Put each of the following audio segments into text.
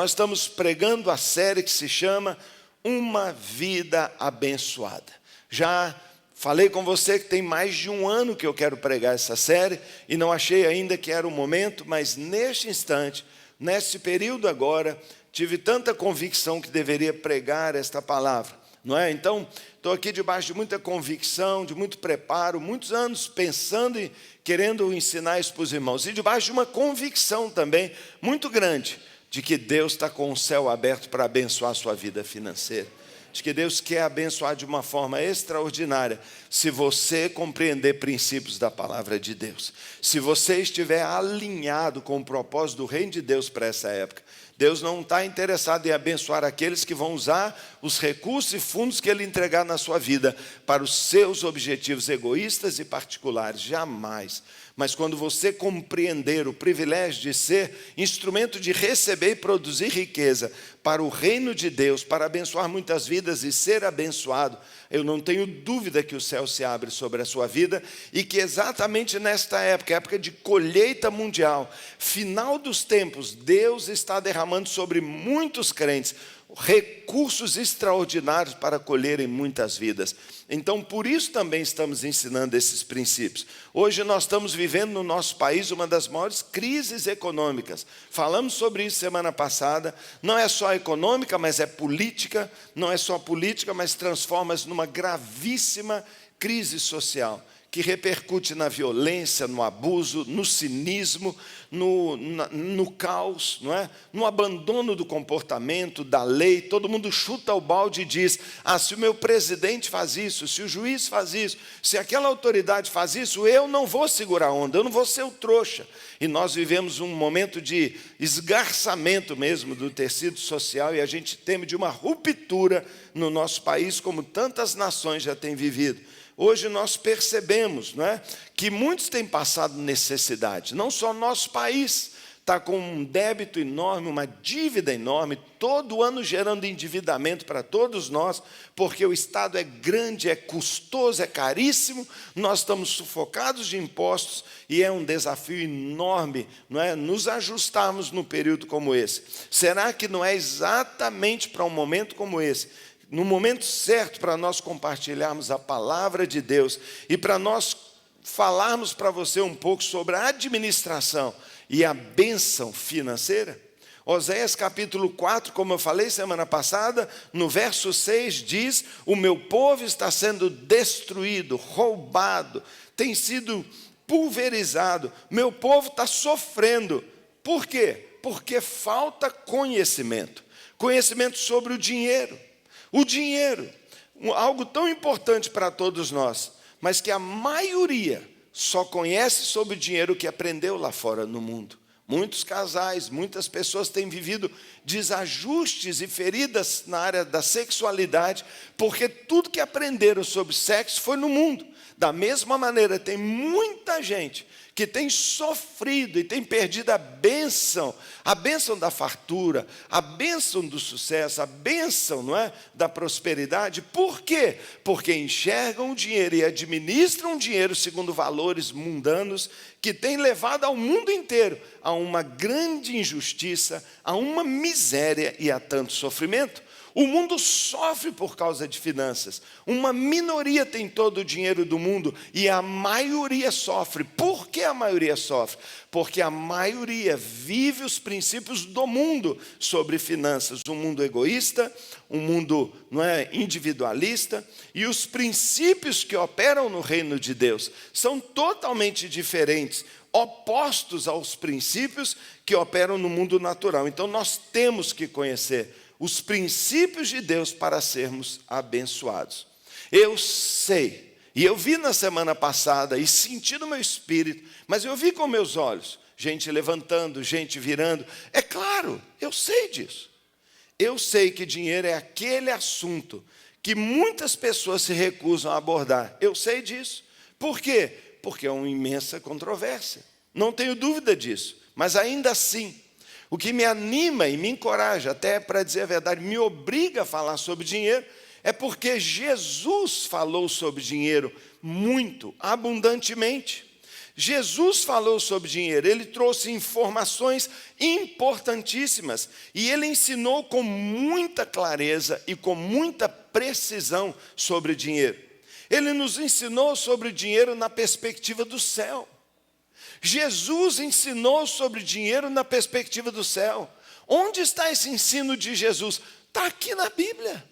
Nós estamos pregando a série que se chama Uma Vida Abençoada. Já falei com você que tem mais de um ano que eu quero pregar essa série e não achei ainda que era o momento, mas neste instante, nesse período agora, tive tanta convicção que deveria pregar esta palavra, não é? Então, estou aqui debaixo de muita convicção, de muito preparo, muitos anos pensando e querendo ensinar isso para os irmãos, e debaixo de uma convicção também muito grande, de que Deus está com o céu aberto para abençoar a sua vida financeira, de que Deus quer abençoar de uma forma extraordinária, se você compreender princípios da palavra de Deus, se você estiver alinhado com o propósito do reino de Deus para essa época. Deus não está interessado em abençoar aqueles que vão usar os recursos e fundos que Ele entregar na sua vida para os seus objetivos egoístas e particulares, jamais. Mas quando você compreender o privilégio de ser instrumento de receber e produzir riqueza para o reino de Deus, para abençoar muitas vidas e ser abençoado, eu não tenho dúvida que o céu se abre sobre a sua vida e que exatamente nesta época, época de colheita mundial, final dos tempos, Deus está derramando sobre muitos crentes recursos extraordinários para colherem muitas vidas. Então, por isso também estamos ensinando esses princípios. Hoje nós estamos vivendo no nosso país uma das maiores crises econômicas. Falamos sobre isso semana passada. Não é só econômica, mas é política. Não é só política, mas transforma-se numa gravíssima crise social, que repercute na violência, no abuso, no cinismo, no caos, não é? No abandono do comportamento, da lei. Todo mundo chuta o balde e diz: se o meu presidente faz isso, se o juiz faz isso, se aquela autoridade faz isso, eu não vou segurar a onda, eu não vou ser o trouxa. E nós vivemos um momento de esgarçamento mesmo do tecido social e a gente teme de uma ruptura no nosso país, como tantas nações já têm vivido. Hoje nós percebemos, não é, que muitos têm passado necessidade. Não só nosso país está com um débito enorme, uma dívida enorme, todo ano gerando endividamento para todos nós, porque o Estado é grande, é custoso, é caríssimo, nós estamos sufocados de impostos e é um desafio enorme, não é, nos ajustarmos num período como esse. Será que não é exatamente para um momento como esse, no momento certo para nós compartilharmos a palavra de Deus e para nós falarmos para você um pouco sobre a administração e a bênção financeira? Oséias capítulo 4, como eu falei semana passada, no verso 6 diz: o meu povo está sendo destruído, roubado, tem sido pulverizado, meu povo está sofrendo. Por quê? Porque falta conhecimento sobre o dinheiro. O dinheiro, algo tão importante para todos nós, mas que a maioria só conhece sobre o dinheiro que aprendeu lá fora no mundo. Muitos casais, muitas pessoas têm vivido desajustes e feridas na área da sexualidade, porque tudo que aprenderam sobre sexo foi no mundo. Da mesma maneira, tem muita gente que tem sofrido e tem perdido a bênção da fartura, a bênção do sucesso, a bênção, não é, da prosperidade. Por quê? Porque enxergam o dinheiro e administram o dinheiro segundo valores mundanos que têm levado ao mundo inteiro a uma grande injustiça, a uma miséria e a tanto sofrimento. O mundo sofre por causa de finanças. Uma minoria tem todo o dinheiro do mundo e a maioria sofre. Por que a maioria sofre? Porque a maioria vive os princípios do mundo sobre finanças. Um mundo egoísta, um mundo, não é, individualista. E os princípios que operam no reino de Deus são totalmente diferentes, opostos aos princípios que operam no mundo natural. Então nós temos que conhecer os princípios de Deus para sermos abençoados. Eu sei, e eu vi na semana passada, e senti no meu espírito, mas eu vi com meus olhos, gente levantando, gente virando. É claro, eu sei disso. Eu sei que dinheiro é aquele assunto que muitas pessoas se recusam a abordar. Eu sei disso. Por quê? Porque é uma imensa controvérsia. Não tenho dúvida disso. Mas ainda assim, o que me anima e me encoraja, até para dizer a verdade, me obriga a falar sobre dinheiro, é porque Jesus falou sobre dinheiro muito, abundantemente. Jesus falou sobre dinheiro, ele trouxe informações importantíssimas e ele ensinou com muita clareza e com muita precisão sobre dinheiro. Ele nos ensinou sobre dinheiro na perspectiva do céu. Jesus ensinou sobre dinheiro na perspectiva do céu. Onde está esse ensino de Jesus? Está aqui na Bíblia.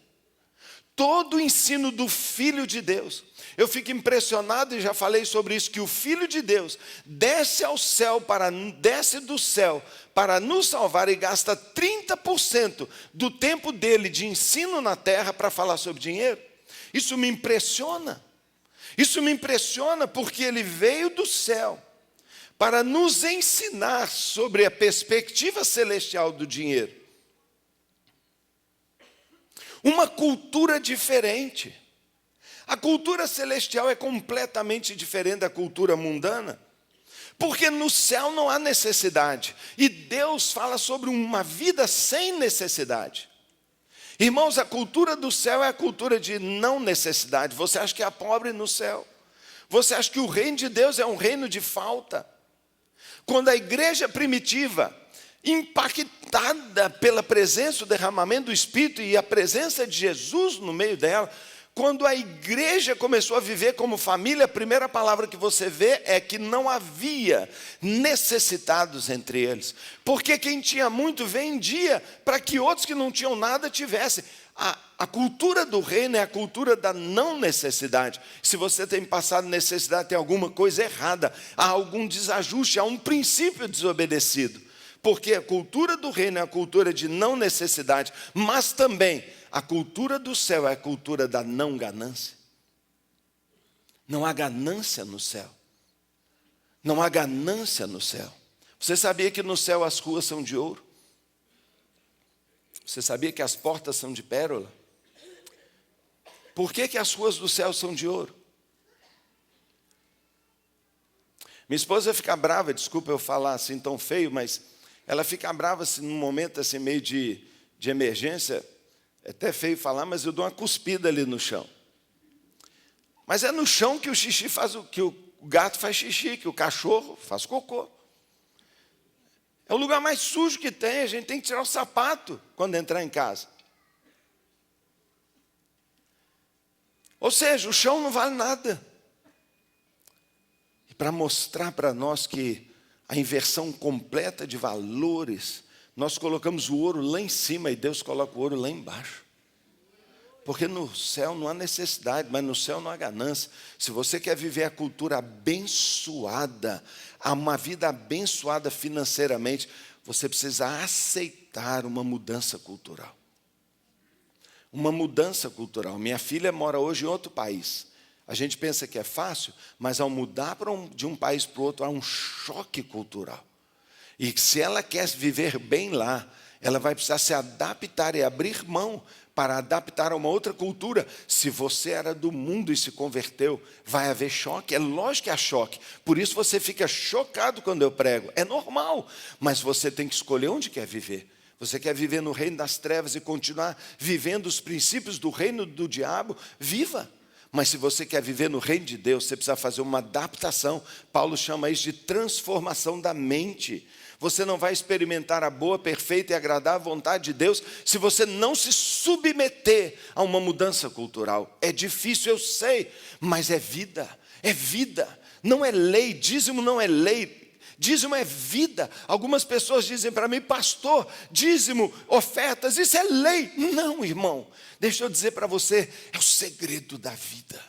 Todo o ensino do Filho de Deus. Eu fico impressionado, e já falei sobre isso, que o Filho de Deus desce do céu para nos salvar e gasta 30% do tempo dele de ensino na terra para falar sobre dinheiro. Isso me impressiona. Isso me impressiona porque ele veio do céu para nos ensinar sobre a perspectiva celestial do dinheiro. Uma cultura diferente. A cultura celestial é completamente diferente da cultura mundana, porque no céu não há necessidade, e Deus fala sobre uma vida sem necessidade. Irmãos, a cultura do céu é a cultura de não necessidade. Você acha que há pobre no céu? Você acha que o reino de Deus é um reino de falta? Quando a igreja primitiva, impactada pela presença, o derramamento do Espírito e a presença de Jesus no meio dela, quando a igreja começou a viver como família, a primeira palavra que você vê é que não havia necessitados entre eles. Porque quem tinha muito vendia para que outros que não tinham nada tivessem. A cultura do reino é a cultura da não necessidade. Se você tem passado necessidade, tem alguma coisa errada, há algum desajuste, há um princípio desobedecido. Porque a cultura do reino é a cultura de não necessidade, mas também a cultura do céu é a cultura da não ganância. Não há ganância no céu. Não há ganância no céu. Você sabia que no céu as ruas são de ouro? Você sabia que as portas são de pérola? Por que as ruas do céu são de ouro? Minha esposa fica brava, desculpa eu falar assim tão feio, mas ela fica brava assim, num momento assim, meio de emergência. É até feio falar, mas eu dou uma cuspida ali no chão. Mas é no chão que o xixi faz, que o gato faz xixi, que o cachorro faz cocô. É o lugar mais sujo que tem, a gente tem que tirar o sapato quando entrar em casa. Ou seja, o chão não vale nada. E para mostrar para nós que a inversão completa de valores, nós colocamos o ouro lá em cima e Deus coloca o ouro lá embaixo. Porque no céu não há necessidade, mas no céu não há ganância. Se você quer viver a cultura abençoada, uma vida abençoada financeiramente, você precisa aceitar uma mudança cultural. Uma mudança cultural. Minha filha mora hoje em outro país. A gente pensa que é fácil, mas ao mudar de um país para o outro, há um choque cultural. E se ela quer viver bem lá, ela vai precisar se adaptar e abrir mão para adaptar a uma outra cultura. Se você era do mundo e se converteu, vai haver choque. É lógico que há choque. Por isso você fica chocado quando eu prego. É normal. Mas você tem que escolher onde quer viver. Você quer viver no reino das trevas e continuar vivendo os princípios do reino do diabo? Viva! Mas se você quer viver no reino de Deus, você precisa fazer uma adaptação. Paulo chama isso de transformação da mente. Você não vai experimentar a boa, perfeita e agradável vontade de Deus se você não se submeter a uma mudança cultural. É difícil, eu sei, mas é vida, não é lei. Dízimo não é lei, dízimo é vida. Algumas pessoas dizem para mim, pastor, dízimo, ofertas, isso é lei. Não, irmão, deixa eu dizer para você, é o segredo da vida.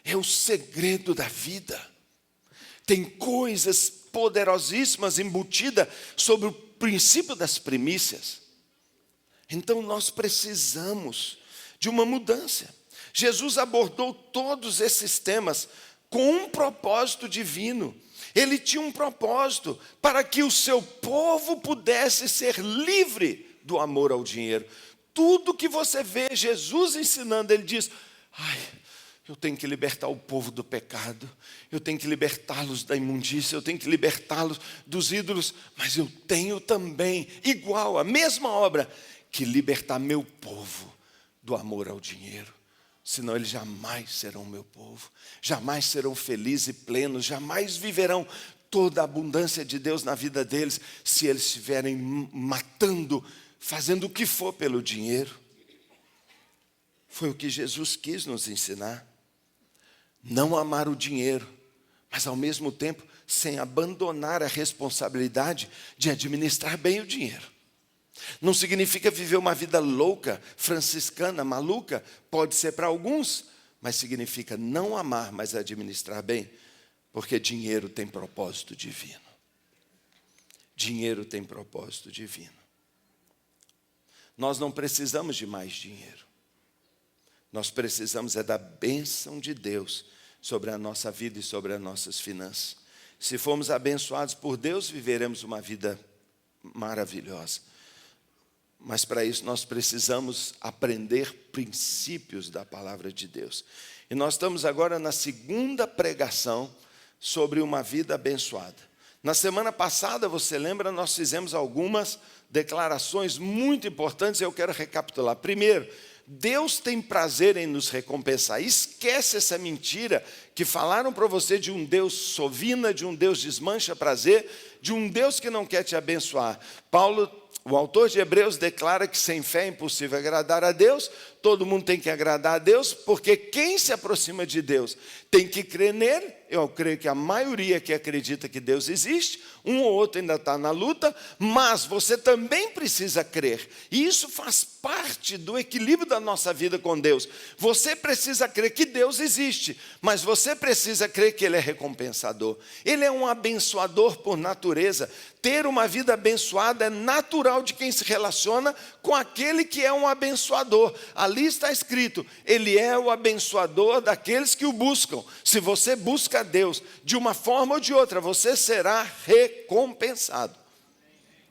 É o segredo da vida. Tem coisas poderosíssimas embutidas sobre o princípio das primícias. Então nós precisamos de uma mudança. Jesus abordou todos esses temas com um propósito divino. Ele tinha um propósito para que o seu povo pudesse ser livre do amor ao dinheiro. Tudo que você vê Jesus ensinando, ele diz, eu tenho que libertar o povo do pecado, eu tenho que libertá-los da imundícia, eu tenho que libertá-los dos ídolos, mas eu tenho também, igual, a mesma obra, que libertar meu povo do amor ao dinheiro. senão eles jamais serão meu povo, jamais serão felizes e plenos, jamais viverão toda a abundância de Deus na vida deles, se eles estiverem matando, fazendo o que for pelo dinheiro. Foi o que Jesus quis nos ensinar. Não amar o dinheiro, mas ao mesmo tempo sem abandonar a responsabilidade de administrar bem o dinheiro. Não significa viver uma vida louca, franciscana, maluca, pode ser para alguns, mas significa não amar, mas administrar bem, porque dinheiro tem propósito divino. Dinheiro tem propósito divino. Nós não precisamos de mais dinheiro. Nós precisamos é da bênção de Deus sobre a nossa vida e sobre as nossas finanças. Se formos abençoados por Deus, viveremos uma vida maravilhosa. Mas para isso nós precisamos aprender princípios da palavra de Deus. E nós estamos agora na segunda pregação sobre uma vida abençoada. Na semana passada, você lembra, nós fizemos algumas declarações muito importantes e eu quero recapitular. Primeiro, Deus tem prazer em nos recompensar. Esquece essa mentira que falaram para você de um Deus sovina, de um Deus desmancha prazer, de um Deus que não quer te abençoar. Paulo, o autor de Hebreus, declara que sem fé é impossível agradar a Deus. Todo mundo tem que agradar a Deus, porque quem se aproxima de Deus tem que crer nele. Eu creio que a maioria que acredita que Deus existe, um ou outro ainda está na luta, mas você também precisa crer. E isso faz parte do equilíbrio da nossa vida com Deus. Você precisa crer que Deus existe, mas você precisa crer que Ele é recompensador. Ele é um abençoador por natureza. Ter uma vida abençoada é natural de quem se relaciona com aquele que é um abençoador. Ali está escrito, Ele é o abençoador daqueles que o buscam. Se você busca a Deus de uma forma ou de outra, você será recompensado.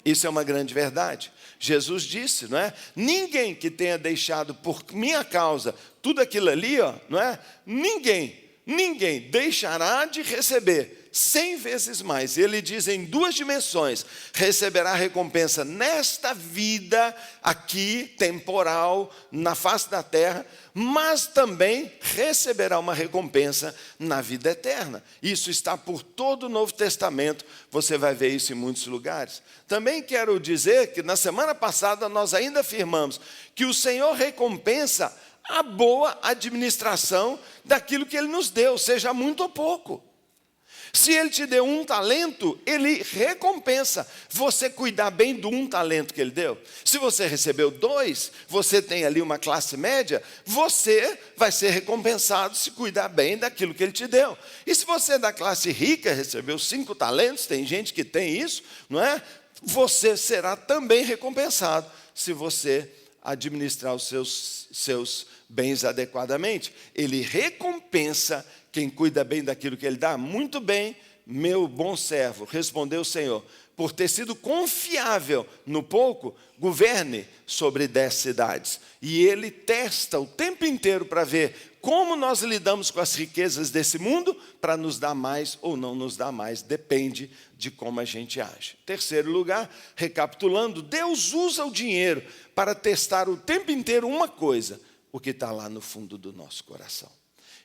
Isso é uma grande verdade. Jesus disse, não é? Ninguém que tenha deixado por minha causa tudo aquilo ali, não é? Ninguém deixará de receber 100 vezes mais. Ele diz em duas dimensões: receberá recompensa nesta vida aqui, temporal, na face da terra, mas também receberá uma recompensa na vida eterna. Isso está por todo o Novo Testamento, você vai ver isso em muitos lugares. Também quero dizer que na semana passada nós ainda afirmamos que o Senhor recompensa a boa administração daquilo que Ele nos deu, seja muito ou pouco. Se Ele te deu um talento, Ele recompensa você cuidar bem do um talento que Ele deu. Se você recebeu 2, você tem ali uma classe média, você vai ser recompensado se cuidar bem daquilo que Ele te deu. E se você é da classe rica, recebeu 5 talentos, tem gente que tem isso, não é? Você será também recompensado se você administrar os seus bens adequadamente. Ele recompensa quem cuida bem daquilo que Ele dá. Muito bem, meu bom servo, respondeu o Senhor, por ter sido confiável no pouco, governe sobre 10 cidades. E Ele testa o tempo inteiro para ver como nós lidamos com as riquezas desse mundo, para nos dar mais ou não nos dar mais, depende de como a gente age. Terceiro lugar, recapitulando, Deus usa o dinheiro para testar o tempo inteiro uma coisa: o que está lá no fundo do nosso coração.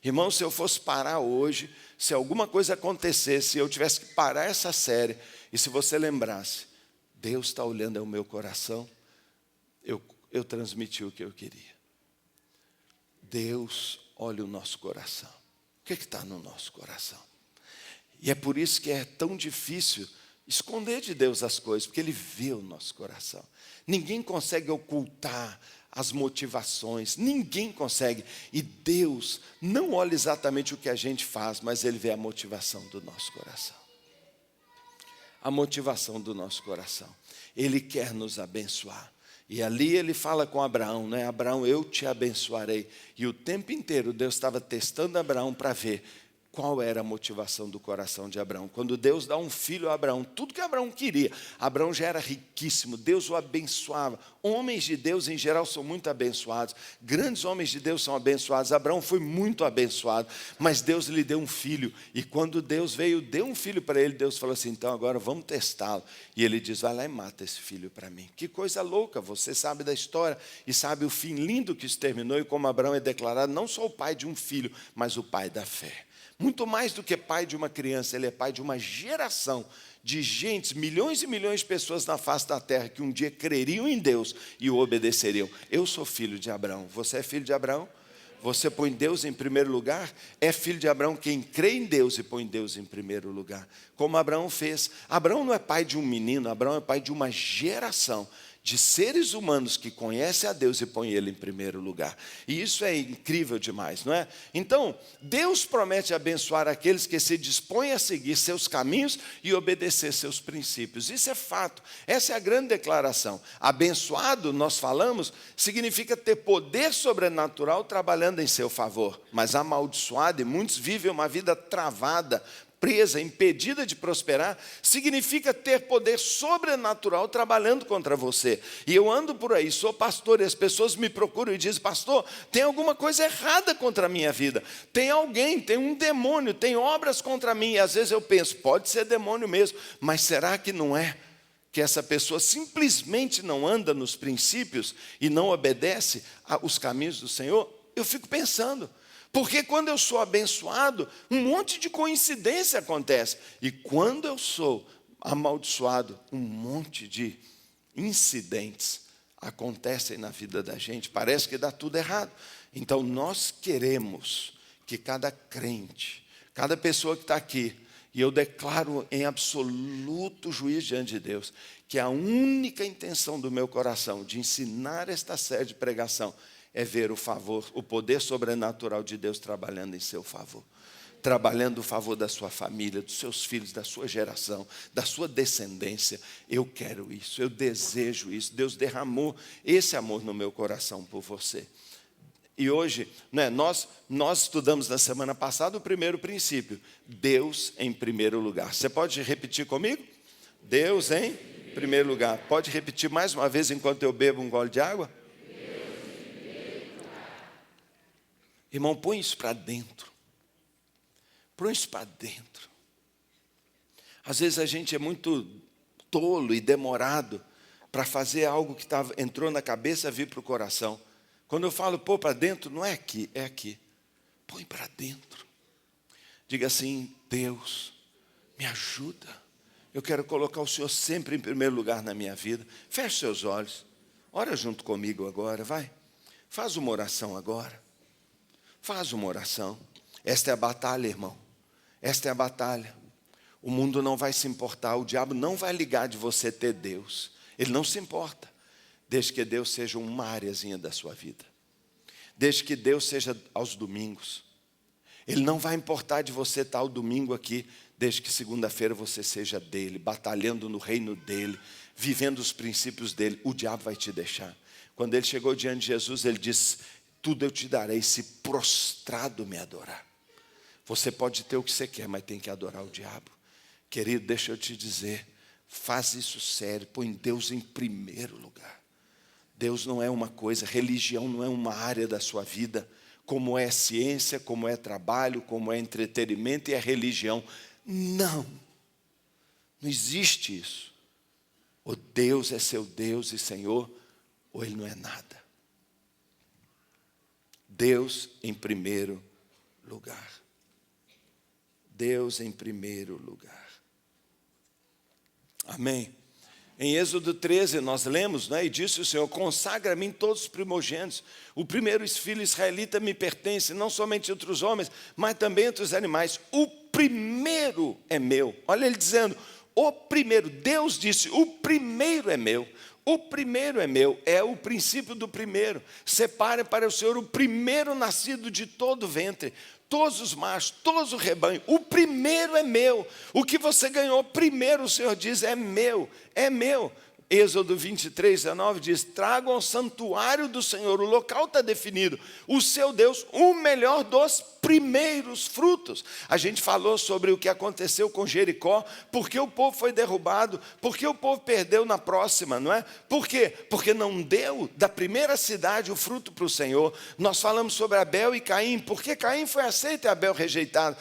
Irmão, se eu fosse parar hoje, se alguma coisa acontecesse, eu tivesse que parar essa série, e se você lembrasse, Deus está olhando ao meu coração, eu transmiti o que eu queria. Deus olha o nosso coração. O que está no nosso coração? E é por isso que é tão difícil esconder de Deus as coisas, porque Ele vê o nosso coração. Ninguém consegue ocultar as motivações, ninguém consegue. E Deus não olha exatamente o que a gente faz, mas Ele vê a motivação do nosso coração. A motivação do nosso coração. Ele quer nos abençoar. E ali Ele fala com Abraão, né? Abraão, eu te abençoarei. E o tempo inteiro Deus estava testando Abraão para ver Qual era a motivação do coração de Abraão? Quando Deus dá um filho a Abraão, tudo que Abraão queria, Abraão já era riquíssimo, Deus o abençoava. Homens de Deus em geral são muito abençoados, grandes homens de Deus são abençoados. Abraão foi muito abençoado, mas Deus lhe deu um filho, e quando Deus veio, deu um filho para ele, Deus falou assim: então agora vamos testá-lo. E ele diz: vai lá e mata esse filho para mim. Que coisa louca, você sabe da história e sabe o fim lindo que isso terminou, e como Abraão é declarado não só o pai de um filho, mas o pai da fé. Muito mais do que pai de uma criança, ele é pai de uma geração de gente, milhões e milhões de pessoas na face da terra que um dia creriam em Deus e o obedeceriam. Eu sou filho de Abraão. Você é filho de Abraão? Você põe Deus em primeiro lugar? É filho de Abraão quem crê em Deus e põe Deus em primeiro lugar. Como Abraão fez. Abraão não é pai de um menino, Abraão é pai de uma geração de seres humanos que conhecem a Deus e põem Ele em primeiro lugar. E isso é incrível demais, não é? Então, Deus promete abençoar aqueles que se dispõem a seguir seus caminhos e obedecer seus princípios. Isso é fato. Essa é a grande declaração. Abençoado, nós falamos, significa ter poder sobrenatural trabalhando em seu favor. Mas amaldiçoado, e muitos vivem uma vida travada, presa, impedida de prosperar, significa ter poder sobrenatural trabalhando contra você. E eu ando por aí, sou pastor, e as pessoas me procuram e dizem: pastor, tem alguma coisa errada contra a minha vida, tem alguém, tem um demônio, tem obras contra mim. E às vezes eu penso: pode ser demônio mesmo, mas será que não é que essa pessoa simplesmente não anda nos princípios e não obedece aos caminhos do Senhor? Eu fico pensando. Porque quando eu sou abençoado, um monte de coincidência acontece. E quando eu sou amaldiçoado, um monte de incidentes acontecem na vida da gente. Parece que dá tudo errado. Então nós queremos que cada crente, cada pessoa que está aqui, e eu declaro em absoluto juízo diante de Deus, que a única intenção do meu coração de ensinar esta série de pregação é ver o favor, o poder sobrenatural de Deus trabalhando em seu favor. Trabalhando o favor da sua família, dos seus filhos, da sua geração, da sua descendência. Eu quero isso, eu desejo isso. Deus derramou esse amor no meu coração por você. E hoje, né, nós estudamos na semana passada o primeiro princípio: Deus em primeiro lugar. Você pode repetir comigo? Deus em primeiro lugar. Pode repetir mais uma vez enquanto eu bebo um gole de água? Irmão, põe isso para dentro. Põe isso para dentro. Às vezes a gente é muito tolo e demorado para fazer algo que entrou na cabeça e vir para o coração. Quando eu falo pôr para dentro, não é aqui, é aqui. Põe para dentro. Diga assim: Deus, me ajuda. Eu quero colocar o Senhor sempre em primeiro lugar na minha vida. Feche seus olhos. Ora junto comigo agora, vai. Faz uma oração agora. Faz uma oração. Esta é a batalha, irmão. Esta é a batalha. O mundo não vai se importar, o diabo não vai ligar de você ter Deus. Ele não se importa, desde que Deus seja uma areazinha da sua vida. Desde que Deus seja aos domingos. Ele não vai importar de você estar ao domingo aqui, desde que segunda-feira você seja dele, batalhando no reino dele, vivendo os princípios dele. O diabo vai te deixar. Quando ele chegou diante de Jesus, ele disse: tudo eu te darei se prostrado me adorar. Você pode ter o que você quer, mas tem que adorar o diabo. Querido, deixa eu te dizer, faz isso sério, põe Deus em primeiro lugar. Deus não é uma coisa, religião não é uma área da sua vida, como é ciência, como é trabalho, como é entretenimento e é religião. Não existe isso. Ou Deus é seu Deus e Senhor, ou Ele não é nada. Deus em primeiro lugar. Deus em primeiro lugar. Amém. Em Êxodo 13 nós lemos, né? E disse o Senhor: consagra a mim todos os primogênitos. O primeiro filho israelita me pertence, não somente entre os homens, mas também entre os animais. O primeiro é meu. Olha ele dizendo, o primeiro. Deus disse, o primeiro é meu. O primeiro é meu, é o princípio do primeiro. Separe para o Senhor o primeiro nascido de todo o ventre, todos os machos, todos o rebanho. O primeiro é meu. O que você ganhou primeiro, o Senhor diz, é meu, é meu. Êxodo 23, 19 diz: tragam ao santuário do Senhor, o local está definido, o seu Deus, o melhor dos primeiros frutos. A gente falou sobre o que aconteceu com Jericó, porque o povo foi derrubado, porque o povo perdeu na próxima, não é? Por quê? Porque não deu da primeira cidade o fruto para o Senhor. Nós falamos sobre Abel e Caim, porque Caim foi aceito e Abel rejeitado.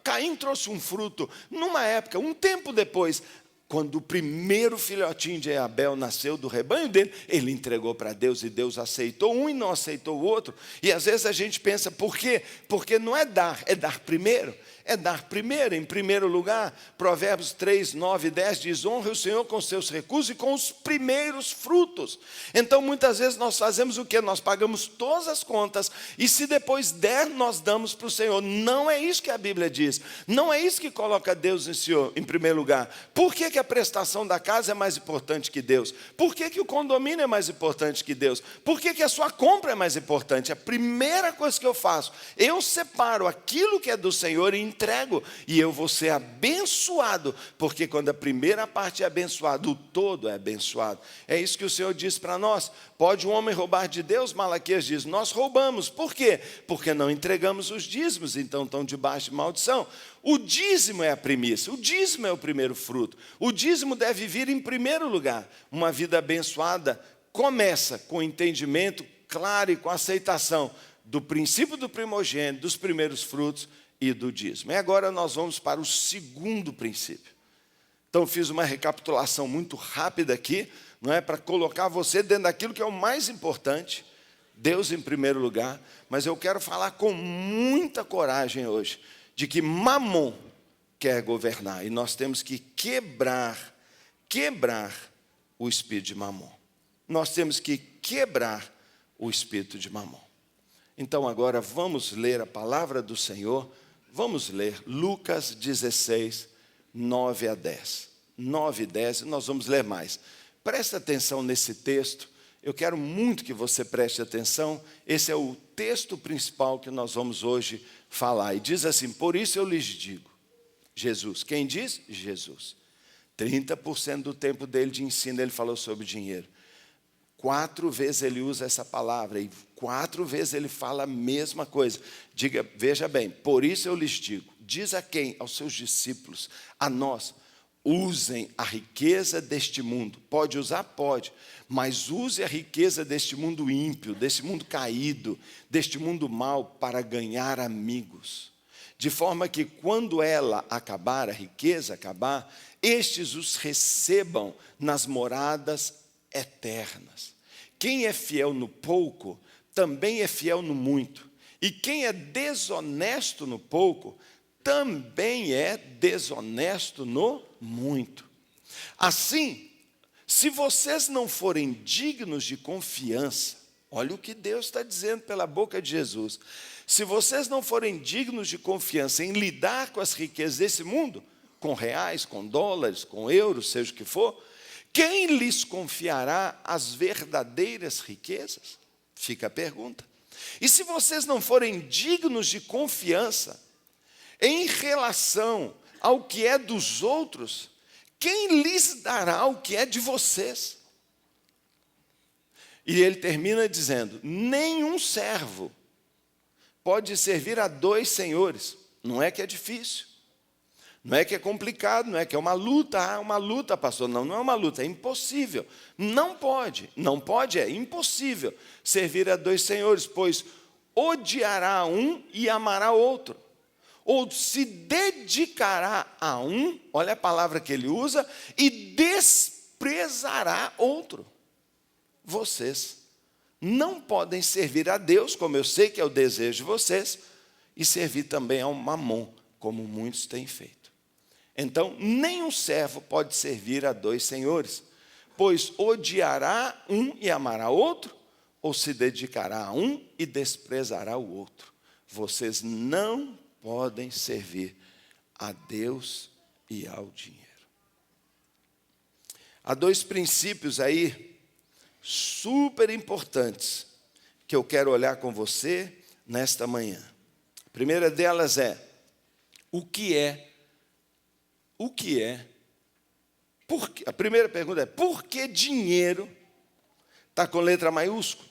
Caim trouxe um fruto numa época, um tempo depois. Quando o primeiro filhotinho de Abel nasceu do rebanho dele, ele entregou para Deus e Deus aceitou um e não aceitou o outro. E às vezes a gente pensa, por quê? Porque não é dar primeiro. É dar primeiro, em primeiro lugar. Provérbios 3, 9 e 10 diz: honre o Senhor com seus recursos e com os primeiros frutos. Então muitas vezes nós fazemos o quê? Nós pagamos todas as contas e se depois der, nós damos para o Senhor. Não é isso que a Bíblia diz. Não é isso que coloca Deus em primeiro lugar. Por que a prestação da casa é mais importante que Deus? Por que o condomínio é mais importante que Deus? Por que a sua compra é mais importante? A primeira coisa que eu faço, eu separo aquilo que é do Senhor e entrego, e eu vou ser abençoado, porque quando a primeira parte é abençoada, o todo é abençoado. É isso que o Senhor diz para nós. Pode um homem roubar de Deus? Malaquias diz: nós roubamos. Por quê? Porque não entregamos os dízimos, então estão debaixo de maldição. O dízimo é a primícia, o dízimo é o primeiro fruto. O dízimo deve vir em primeiro lugar. Uma vida abençoada começa com entendimento claro e com aceitação do princípio do primogênito, dos primeiros frutos e do dízimo. E agora nós vamos para o segundo princípio. Então fiz uma recapitulação muito rápida aqui, não é, para colocar você dentro daquilo que é o mais importante, Deus em primeiro lugar, mas eu quero falar com muita coragem hoje, de que Mamon quer governar, e nós temos que quebrar o espírito de Mamon. Nós temos que quebrar o espírito de Mamon. Então agora vamos ler a palavra do Senhor, vamos ler Lucas 16, 9 a 10. 9 e 10, nós vamos ler mais. Presta atenção nesse texto, eu quero muito que você preste atenção, esse é o texto principal que nós vamos hoje falar. E diz assim: por isso eu lhes digo, Jesus, quem diz? Jesus. 30% do tempo dele de ensino ele falou sobre dinheiro. 4 vezes ele usa essa palavra e 4 vezes ele fala a mesma coisa. Veja bem, por isso eu lhes digo, diz a quem? Aos seus discípulos, a nós, usem a riqueza deste mundo. Pode usar? Pode. Mas use a riqueza deste mundo ímpio, deste mundo caído, deste mundo mau, para ganhar amigos. De forma que quando ela acabar, a riqueza acabar, estes os recebam nas moradas eternas. Quem é fiel no pouco, também é fiel no muito. E quem é desonesto no pouco, também é desonesto no muito. Assim, se vocês não forem dignos de confiança, olha o que Deus está dizendo pela boca de Jesus. Se vocês não forem dignos de confiança em lidar com as riquezas desse mundo, com reais, com dólares, com euros, seja o que for, quem lhes confiará as verdadeiras riquezas? Fica a pergunta. E se vocês não forem dignos de confiança em relação ao que é dos outros, quem lhes dará o que é de vocês? E ele termina dizendo: nenhum servo pode servir a 2 senhores. Não é que é difícil, não é que é complicado, não é que é uma luta. Uma luta, pastor. Não é uma luta, é impossível. Não pode, é impossível servir a 2 senhores, pois odiará um e amará outro. Ou se dedicará a um, olha a palavra que ele usa, e desprezará outro. Vocês não podem servir a Deus, como eu sei que é o desejo de vocês, e servir também ao Mamon, como muitos têm feito. Então, nenhum servo pode servir a 2 senhores, pois odiará um e amará outro, ou se dedicará a um e desprezará o outro. Vocês não podem servir a Deus e ao dinheiro. Há 2 princípios aí super importantes que eu quero olhar com você nesta manhã. A primeira delas é o que é A primeira pergunta é: por que dinheiro está com letra maiúscula?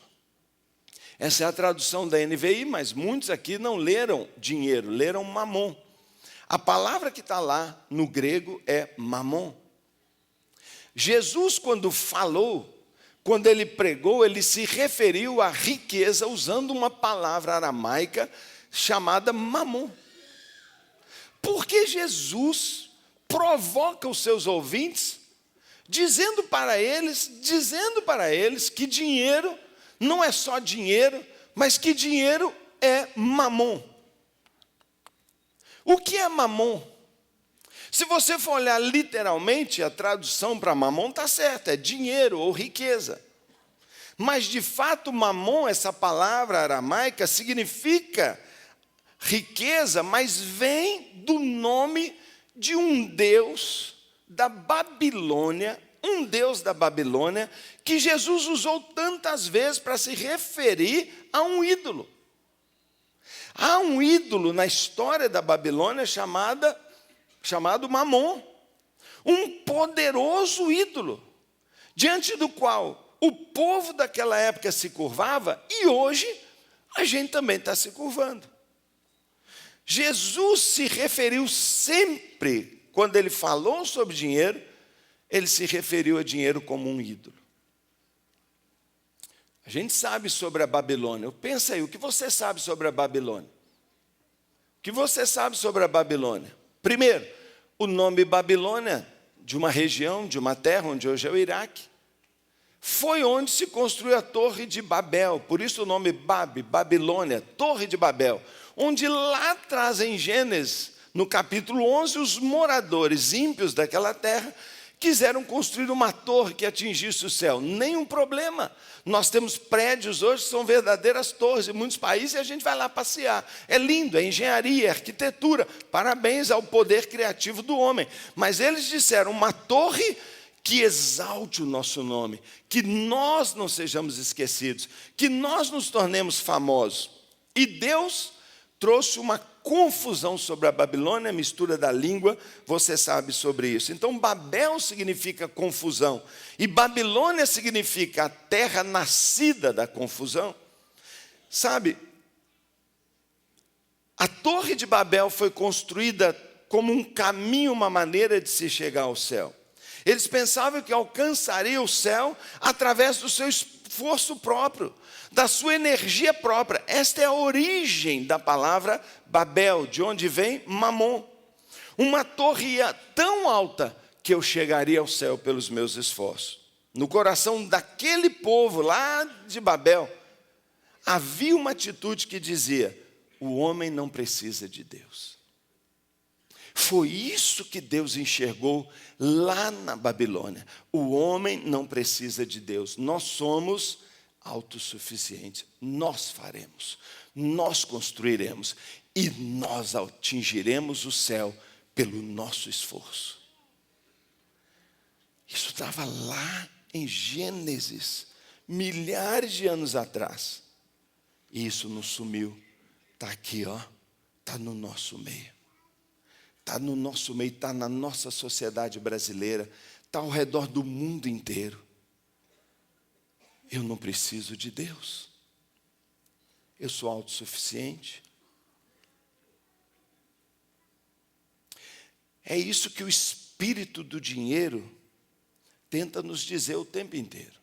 Essa é a tradução da NVI, mas muitos aqui não leram dinheiro, leram mamon. A palavra que está lá no grego é mamon. Jesus, quando falou, quando ele pregou, ele se referiu à riqueza usando uma palavra aramaica chamada mamon. Porque Jesus provoca os seus ouvintes, dizendo para eles que dinheiro não é só dinheiro, mas que dinheiro é mamon. O que é mamon? Se você for olhar literalmente, a tradução para mamon está certa, é dinheiro ou riqueza. Mas de fato, mamon, essa palavra aramaica, significa riqueza, mas vem do nome de um deus da Babilônia, que Jesus usou tantas vezes para se referir a um ídolo. Há um ídolo na história da Babilônia chamado Mamon, um poderoso ídolo, diante do qual o povo daquela época se curvava, e hoje a gente também está se curvando. Jesus se referiu sempre, quando ele falou sobre dinheiro, ele se referiu a dinheiro como um ídolo. A gente sabe sobre a Babilônia. Pensa aí, o que você sabe sobre a Babilônia? O que você sabe sobre a Babilônia? Primeiro, o nome Babilônia, de uma região, de uma terra, onde hoje é o Iraque, foi onde se construiu a Torre de Babel. Por isso o nome Babilônia, Torre de Babel. Onde lá atrás, em Gênesis, no capítulo 11, os moradores ímpios daquela terra quiseram construir uma torre que atingisse o céu. Nenhum problema. Nós temos prédios hoje que são verdadeiras torres em muitos países e a gente vai lá passear. É lindo, é engenharia, é arquitetura. Parabéns ao poder criativo do homem. Mas eles disseram uma torre que exalte o nosso nome, que nós não sejamos esquecidos, que nós nos tornemos famosos. E Deus trouxe uma confusão sobre a Babilônia, a mistura da língua, você sabe sobre isso. Então, Babel significa confusão, e Babilônia significa a terra nascida da confusão. Sabe, a Torre de Babel foi construída como um caminho, uma maneira de se chegar ao céu. Eles pensavam que alcançaria o céu através do seu esforço próprio, da sua energia própria. Esta é a origem da palavra Babel, de onde vem Mamon. Uma torre tão alta que eu chegaria ao céu pelos meus esforços. No coração daquele povo lá de Babel, havia uma atitude que dizia: o homem não precisa de Deus. Foi isso que Deus enxergou lá na Babilônia. O homem não precisa de Deus. Nós somos autossuficientes. Nós faremos, nós construiremos e nós atingiremos o céu pelo nosso esforço. Isso estava lá em Gênesis, milhares de anos atrás. E isso não sumiu. Está aqui, ó. Está no nosso meio. Está no nosso meio, está na nossa sociedade brasileira, está ao redor do mundo inteiro. Eu não preciso de Deus. Eu sou autossuficiente. É isso que o espírito do dinheiro tenta nos dizer o tempo inteiro.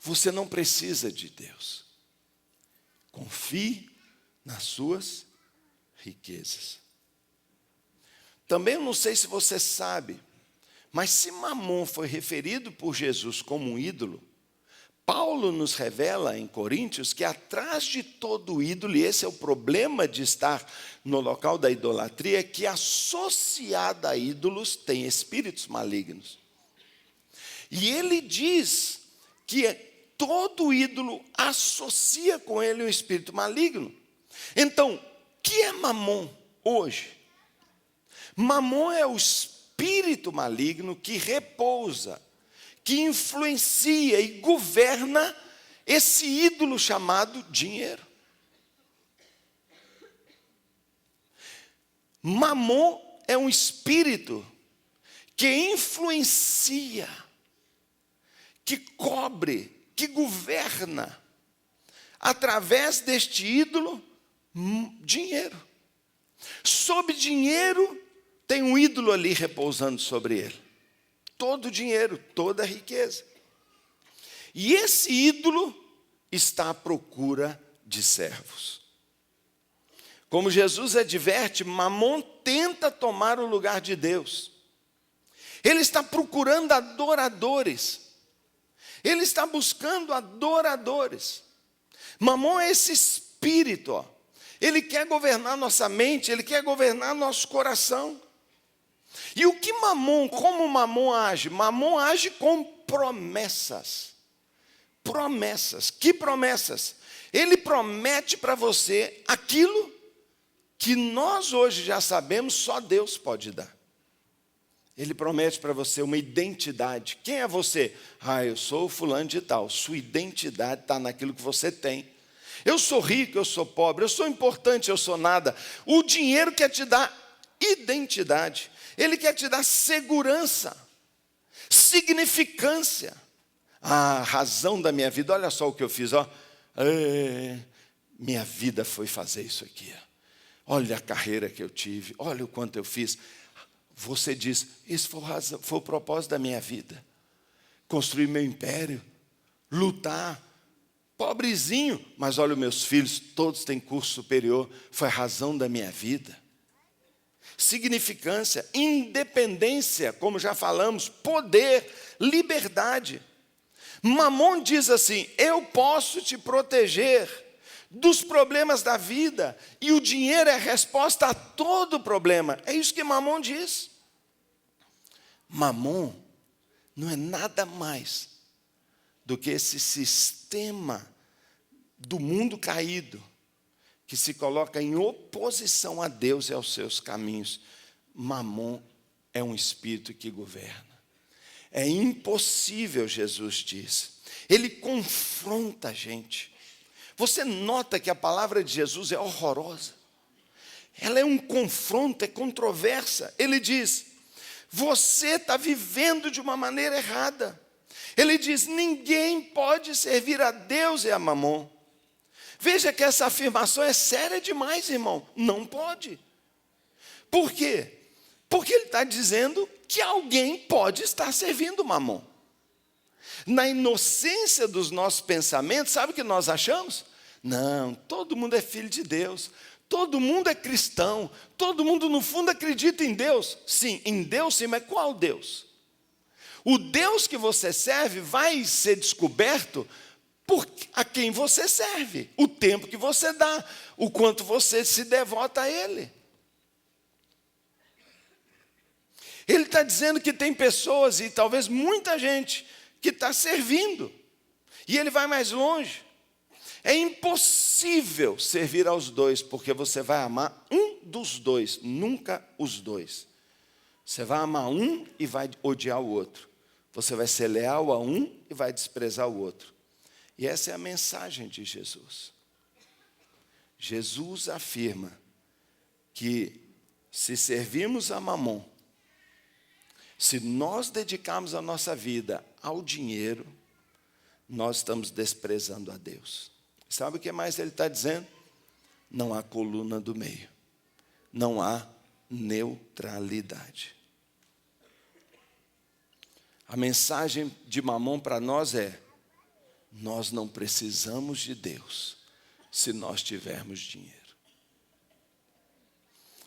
Você não precisa de Deus. Confie nas suas riquezas. Também eu não sei se você sabe, mas se Mamon foi referido por Jesus como um ídolo, Paulo nos revela em Coríntios que atrás de todo ídolo, e esse é o problema de estar no local da idolatria, é que associado a ídolos tem espíritos malignos. E ele diz que todo ídolo associa com ele um espírito maligno. Então, o que é Mamon hoje? Mamon é o espírito maligno que repousa, que influencia e governa esse ídolo chamado dinheiro. Mamon é um espírito que influencia, que cobre, que governa, através deste ídolo, dinheiro. Sob dinheiro, tem um ídolo ali repousando sobre ele. Todo o dinheiro, toda a riqueza. E esse ídolo está à procura de servos. Como Jesus adverte, Mamon tenta tomar o lugar de Deus. Ele está procurando adoradores. Ele está buscando adoradores. Mamon é esse espírito, ó. Ele quer governar nossa mente, ele quer governar nosso coração. E o que Mamon, como Mamon age? Mamon age com promessas. Promessas. Que promessas? Ele promete para você aquilo que nós hoje já sabemos, só Deus pode dar. Ele promete para você uma identidade. Quem é você? Eu sou o fulano de tal. Sua identidade está naquilo que você tem. Eu sou rico, eu sou pobre, eu sou importante, eu sou nada. O dinheiro quer te dar identidade. Ele quer te dar segurança, significância. A razão da minha vida, olha só o que eu fiz, ó. Minha vida foi fazer isso aqui. Olha a carreira que eu tive, olha o quanto eu fiz. Você diz, isso foi o propósito da minha vida. Construir meu império, lutar. Pobrezinho, mas olha os meus filhos, todos têm curso superior. Foi a razão da minha vida. Significância, independência, como já falamos, poder, liberdade. Mamon diz assim, eu posso te proteger dos problemas da vida, e o dinheiro é a resposta a todo problema. É isso que Mamon diz. Mamon não é nada mais do que esse sistema do mundo caído, que se coloca em oposição a Deus e aos seus caminhos. Mamon é um espírito que governa. É impossível, Jesus diz. Ele confronta a gente. Você nota que a palavra de Jesus é horrorosa. Ela é um confronto, é controversa. Ele diz, você está vivendo de uma maneira errada. Ele diz, ninguém pode servir a Deus e a Mamon. Veja que essa afirmação é séria demais, irmão. Não pode. Por quê? Porque ele está dizendo que alguém pode estar servindo Mamon. Na inocência dos nossos pensamentos, sabe o que nós achamos? Não, todo mundo é filho de Deus. Todo mundo é cristão. Todo mundo, no fundo, acredita em Deus. Sim, em Deus sim, mas qual Deus? O Deus que você serve vai ser descoberto por a quem você serve, o tempo que você dá, o quanto você se devota a Ele. Ele está dizendo que tem pessoas, e talvez muita gente, que está servindo. E ele vai mais longe. É impossível servir aos dois, porque você vai amar um dos dois, nunca os dois. Você vai amar um e vai odiar o outro. Você vai ser leal a um e vai desprezar o outro. E essa é a mensagem de Jesus. Jesus afirma que se servirmos a Mamon, se nós dedicarmos a nossa vida ao dinheiro, nós estamos desprezando a Deus. Sabe o que mais ele está dizendo? Não há coluna do meio. Não há neutralidade. A mensagem de Mamon para nós é: nós não precisamos de Deus se nós tivermos dinheiro.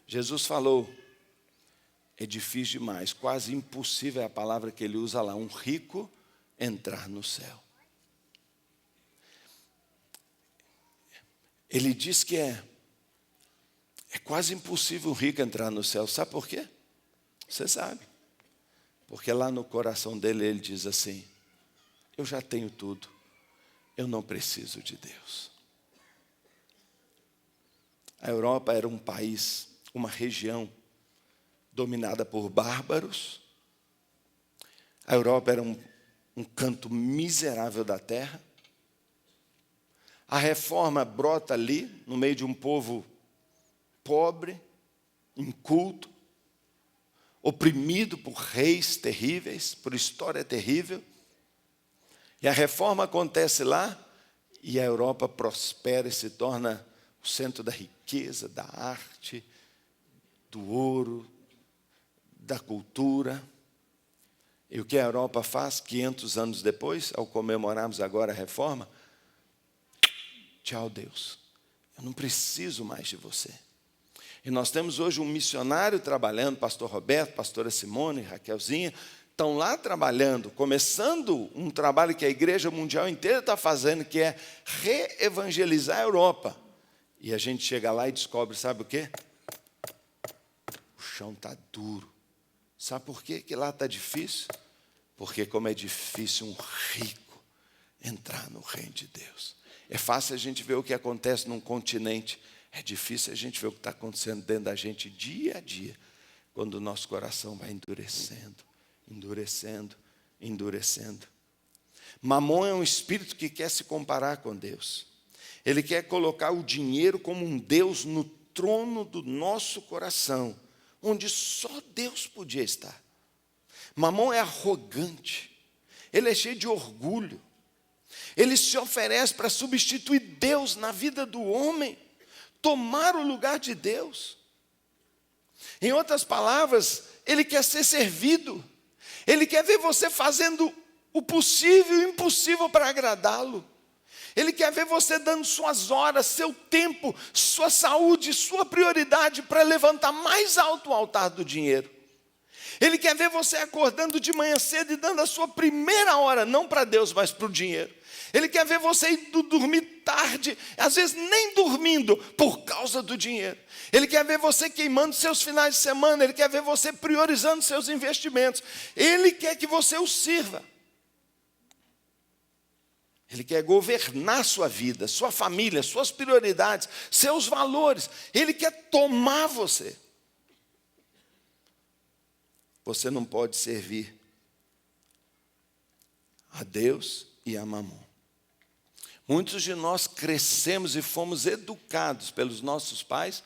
Jesus falou, é difícil demais, quase impossível é a palavra que ele usa lá, um rico entrar no céu. Ele diz que é quase impossível um rico entrar no céu. Sabe por quê? Você sabe. Porque lá no coração dele ele diz assim: eu já tenho tudo, eu não preciso de Deus. A Europa era um país, uma região dominada por bárbaros. A Europa era um canto miserável da terra. A reforma brota ali, no meio de um povo pobre, inculto, oprimido por reis terríveis, por história terrível. E a reforma acontece lá, e a Europa prospera e se torna o centro da riqueza, da arte, do ouro, da cultura. E o que a Europa faz 500 anos depois, ao comemorarmos agora a reforma? Tchau, Deus, eu não preciso mais de você. E nós temos hoje um missionário trabalhando, pastor Roberto, pastora Simone, Raquelzinha, estão lá trabalhando, começando um trabalho que a igreja mundial inteira está fazendo, que é reevangelizar a Europa. E a gente chega lá e descobre, sabe o quê? O chão está duro. Sabe por quê que lá está difícil? Porque como é difícil um rico entrar no reino de Deus. É fácil a gente ver o que acontece num continente. É difícil a gente ver o que está acontecendo dentro da gente dia a dia. Quando o nosso coração vai endurecendo, endurecendo, endurecendo. Mamon é um espírito que quer se comparar com Deus. Ele quer colocar o dinheiro como um Deus no trono do nosso coração, onde só Deus podia estar. Mamon é arrogante, ele é cheio de orgulho, ele se oferece para substituir Deus na vida do homem, tomar o lugar de Deus. Em outras palavras, ele quer ser servido, ele quer ver você fazendo o possível e o impossível para agradá-lo. Ele quer ver você dando suas horas, seu tempo, sua saúde, sua prioridade para levantar mais alto o altar do dinheiro. Ele quer ver você acordando de manhã cedo e dando a sua primeira hora, não para Deus, mas para o dinheiro. Ele quer ver você indo dormir tarde, às vezes nem dormindo, por causa do dinheiro. Ele quer ver você queimando seus finais de semana, ele quer ver você priorizando seus investimentos. Ele quer que você o sirva. Ele quer governar sua vida, sua família, suas prioridades, seus valores. Ele quer tomar você. Você não pode servir a Deus e a Mamon. Muitos de nós crescemos e fomos educados pelos nossos pais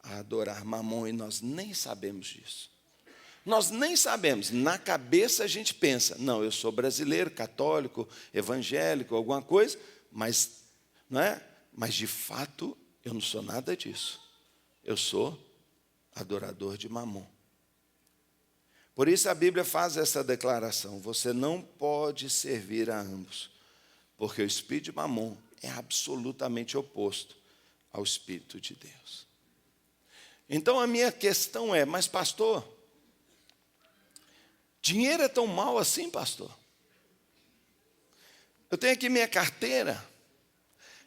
a adorar Mamon e nós nem sabemos disso. Nós nem sabemos, na cabeça a gente pensa, não, eu sou brasileiro, católico, evangélico, alguma coisa, mas, não é? Mas de fato eu não sou nada disso. Eu sou adorador de Mamon. Por isso a Bíblia faz essa declaração, você não pode servir a ambos, porque o espírito de Mamon é absolutamente oposto ao espírito de Deus. Então a minha questão é, mas pastor, dinheiro é tão mal assim, pastor? Eu tenho aqui minha carteira,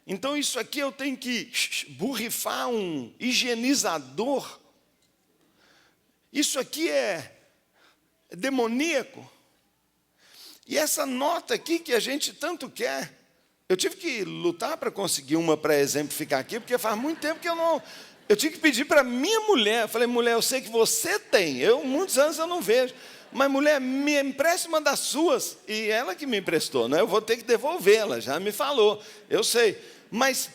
então isso aqui eu tenho que borrifar um higienizador, isso aqui é demoníaco. E essa nota aqui que a gente tanto quer, eu tive que lutar para conseguir uma para exemplificar aqui, porque faz muito tempo que eu tive que pedir para minha mulher, eu falei, mulher, eu sei que você tem, muitos anos eu não vejo, mas mulher, me empreste uma das suas, e ela que me emprestou, né? Eu vou ter que devolvê-la, já me falou, eu sei, mas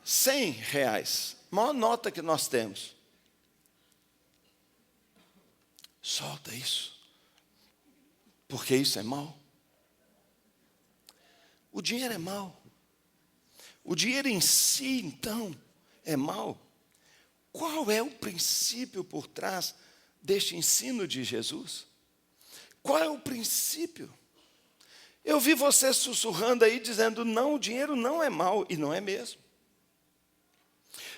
R$100, maior nota que nós temos. Solta isso, porque isso é mal. O dinheiro é mal. O dinheiro em si, então, é mal. Qual é o princípio por trás deste ensino de Jesus? Qual é o princípio? Eu vi você sussurrando aí, dizendo, não, o dinheiro não é mal, e não é mesmo.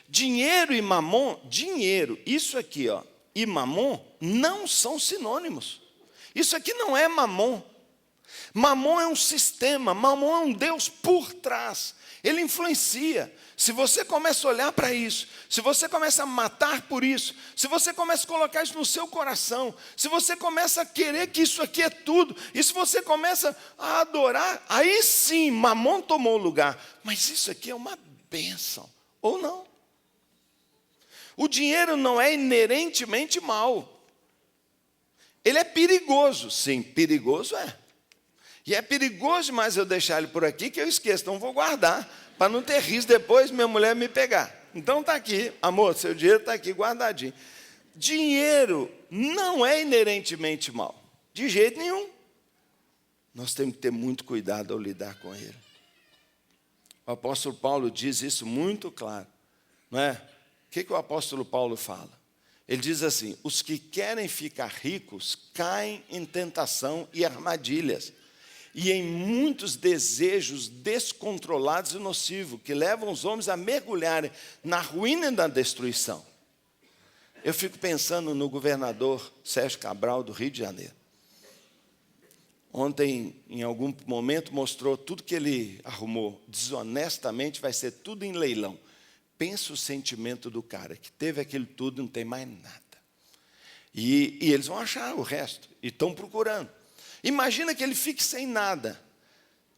Dinheiro e mamon, dinheiro, isso aqui, ó, e mamon não são sinônimos. Isso aqui não é mamon. Mamon é um sistema, mamon é um Deus por trás. Ele influencia. Se você começa a olhar para isso, se você começa a matar por isso, se você começa a colocar isso no seu coração, se você começa a querer que isso aqui é tudo, e se você começa a adorar, aí sim, mamon tomou o lugar. Mas isso aqui é uma bênção, ou não? O dinheiro não é inerentemente mal. Ele é perigoso, sim, perigoso é. E é perigoso demais eu deixar ele por aqui que eu esqueço, então vou guardar, para não ter risco depois minha mulher me pegar. Então está aqui, amor, seu dinheiro está aqui guardadinho. dinheiro não é inerentemente mal, de jeito nenhum. Nós temos que ter muito cuidado ao lidar com ele. O apóstolo Paulo diz isso muito claro, não é? O que o apóstolo Paulo fala? Ele diz assim: os que querem ficar ricos caem em tentação e armadilhas, e em muitos desejos descontrolados e nocivos, que levam os homens a mergulharem na ruína e na destruição. Eu fico pensando no governador Sérgio Cabral, do Rio de Janeiro. Ontem, em algum momento, mostrou tudo que ele arrumou desonestamente, vai ser tudo em leilão. Pensa o sentimento do cara, que teve aquilo tudo e não tem mais nada. E eles vão achar o resto, e estão procurando. Imagina que ele fique sem nada,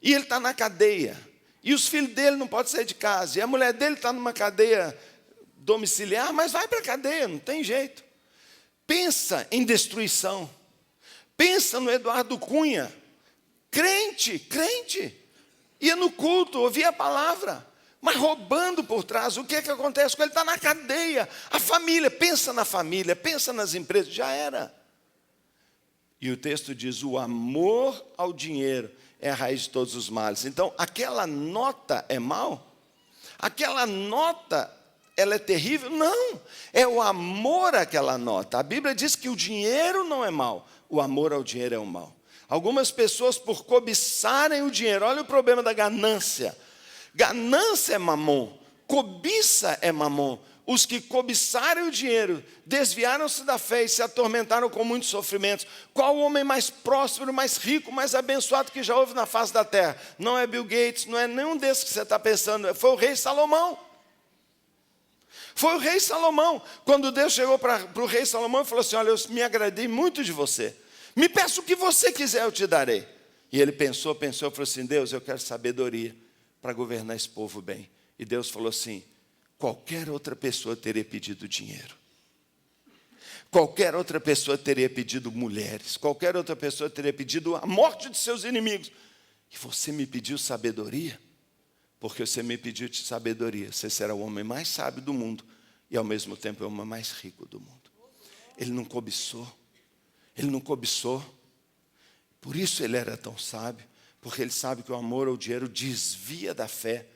e ele está na cadeia, e os filhos dele não podem sair de casa, e a mulher dele está numa cadeia domiciliar, mas vai para a cadeia, não tem jeito. Pensa em destruição. Pensa no Eduardo Cunha, crente, ia no culto, ouvia a palavra, mas roubando por trás. O que é que acontece com ele? Está na cadeia. A família, pensa na família, pensa nas empresas, já era. E o texto diz: o amor ao dinheiro é a raiz de todos os males. Então, aquela nota é mal? Aquela nota, ela é terrível? Não, é o amor àquela nota. A Bíblia diz que o dinheiro não é mal, o amor ao dinheiro é o mal. Algumas pessoas, por cobiçarem o dinheiro, olha o problema da ganância. Ganância é mamon, cobiça é mamon. Os que cobiçaram o dinheiro desviaram-se da fé e se atormentaram com muitos sofrimentos. Qual o homem mais próspero, mais rico, mais abençoado que já houve na face da terra? Não é Bill Gates, não é nenhum desses que você está pensando, foi o rei Salomão. Foi o rei Salomão. Quando Deus chegou para o rei Salomão e falou assim: olha, eu me agradei muito de você, me peça o que você quiser, eu te darei. E ele pensou e falou assim: Deus, eu quero sabedoria para governar esse povo bem. E Deus falou assim: qualquer outra pessoa teria pedido dinheiro, qualquer outra pessoa teria pedido mulheres, qualquer outra pessoa teria pedido a morte de seus inimigos, e você me pediu sabedoria. Porque você me pediu de sabedoria, você será o homem mais sábio do mundo e ao mesmo tempo o homem mais rico do mundo. Ele não cobiçou, por isso ele era tão sábio, porque ele sabe que o amor ao dinheiro desvia da fé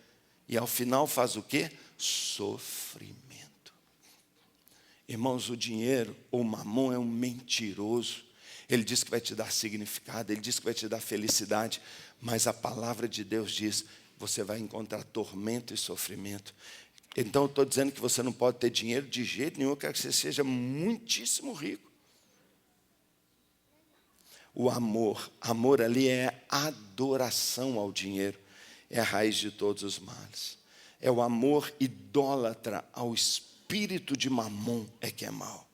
e ao final faz o quê? Sofrimento. Irmãos, o dinheiro, ou mamon, é um mentiroso. Ele diz que vai te dar significado, ele diz que vai te dar felicidade, mas a palavra de Deus diz: você vai encontrar tormento e sofrimento. Então eu estou dizendo que você não pode ter dinheiro de jeito nenhum, eu quero que você seja muitíssimo rico. O amor ali é adoração ao dinheiro, é a raiz de todos os males. É o amor idólatra ao espírito de mamon é que é mau.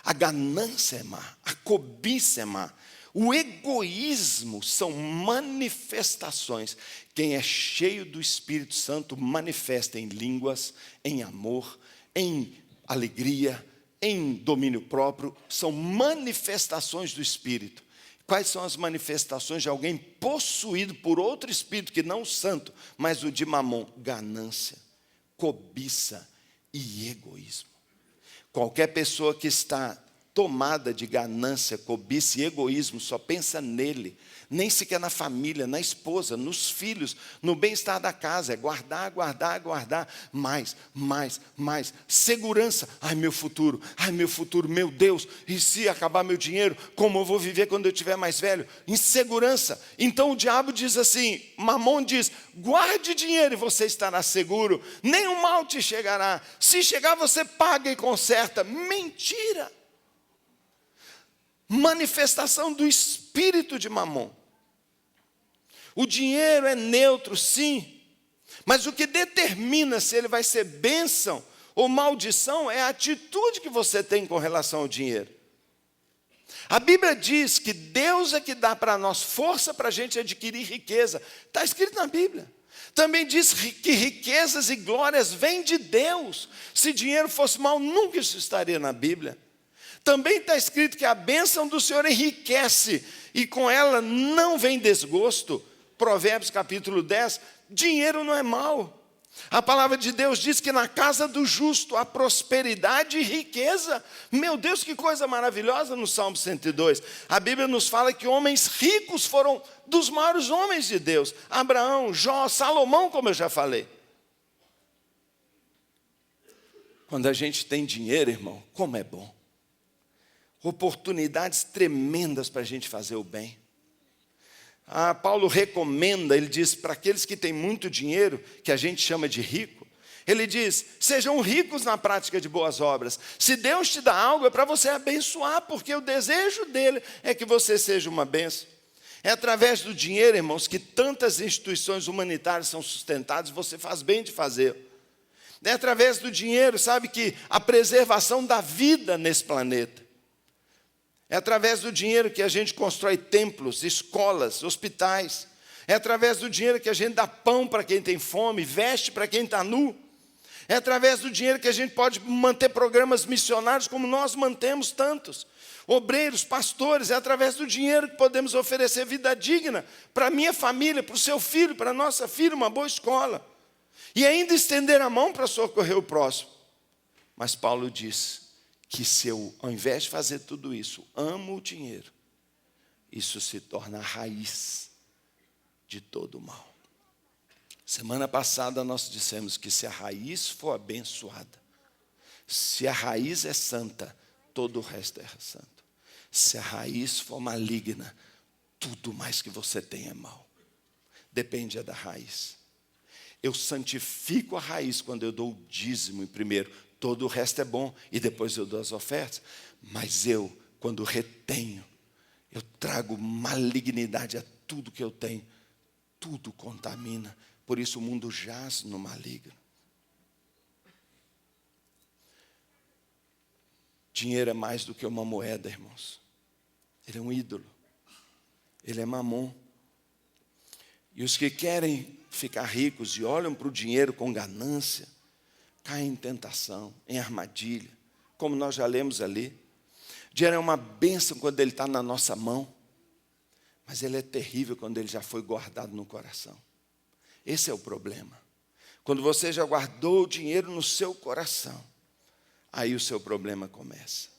A ganância é má, a cobiça é má. O egoísmo são manifestações. Quem é cheio do Espírito Santo manifesta em línguas, em amor, em alegria, em domínio próprio. São manifestações do Espírito. Quais são as manifestações de alguém possuído por outro espírito que não o santo, mas o de mamon? Ganância, cobiça e egoísmo. Qualquer pessoa que está tomada de ganância, cobiça e egoísmo, só pensa nele, nem sequer na família, na esposa, nos filhos, no bem-estar da casa, é guardar, mais, segurança, ai meu futuro, meu Deus, e se acabar meu dinheiro, como eu vou viver quando eu estiver mais velho? Insegurança. Então o diabo diz assim, Mamon diz: guarde dinheiro e você estará seguro, nenhum mal te chegará, se chegar você paga e conserta. Mentira. Manifestação do espírito de mamon. O dinheiro é neutro, sim, mas o que determina se ele vai ser bênção ou maldição é a atitude que você tem com relação ao dinheiro. A Bíblia diz que Deus é que dá para nós força para a gente adquirir riqueza. Está escrito na Bíblia. Também diz que riquezas e glórias vêm de Deus. Se dinheiro fosse mal, nunca isso estaria na Bíblia. Também está escrito que a bênção do Senhor enriquece e com ela não vem desgosto. Provérbios capítulo 10, dinheiro não é mal. A palavra de Deus diz que na casa do justo há prosperidade e riqueza. Meu Deus, que coisa maravilhosa no Salmo 102. A Bíblia nos fala que homens ricos foram dos maiores homens de Deus. Abraão, Jó, Salomão, como eu já falei. Quando a gente tem dinheiro, irmão, como é bom. Oportunidades tremendas para a gente fazer o bem. Paulo recomenda, ele diz, para aqueles que têm muito dinheiro, que a gente chama de rico, ele diz, sejam ricos na prática de boas obras. Se Deus te dá algo, é para você abençoar, porque o desejo dele é que você seja uma bênção. É através do dinheiro, irmãos, que tantas instituições humanitárias são sustentadas, você faz bem de fazer. É através do dinheiro, sabe, que a preservação da vida nesse planeta. É através do dinheiro que a gente constrói templos, escolas, hospitais. É através do dinheiro que a gente dá pão para quem tem fome, veste para quem está nu. É através do dinheiro que a gente pode manter programas missionários, como nós mantemos tantos. Obreiros, pastores, é através do dinheiro que podemos oferecer vida digna para a minha família, para o seu filho, para a nossa filha, uma boa escola. E ainda estender a mão para socorrer o próximo. Mas Paulo diz que se eu, ao invés de fazer tudo isso, amo o dinheiro, isso se torna a raiz de todo o mal. Semana passada nós dissemos que se a raiz for abençoada, se a raiz é santa, todo o resto é santo. Se a raiz for maligna, tudo mais que você tem é mal. Depende da raiz. Eu santifico a raiz quando eu dou o dízimo primeiro. Todo o resto é bom e depois eu dou as ofertas. Mas eu, quando retenho, eu trago malignidade a tudo que eu tenho. Tudo contamina. Por isso o mundo jaz no maligno. Dinheiro é mais do que uma moeda, irmãos. Ele é um ídolo. Ele é mamon. E os que querem ficar ricos e olham para o dinheiro com ganância, caem em tentação, em armadilha, como nós já lemos ali. O dinheiro é uma bênção quando ele está na nossa mão, mas ele é terrível quando ele já foi guardado no coração. Esse é o problema. Quando você já guardou o dinheiro no seu coração, aí o seu problema começa.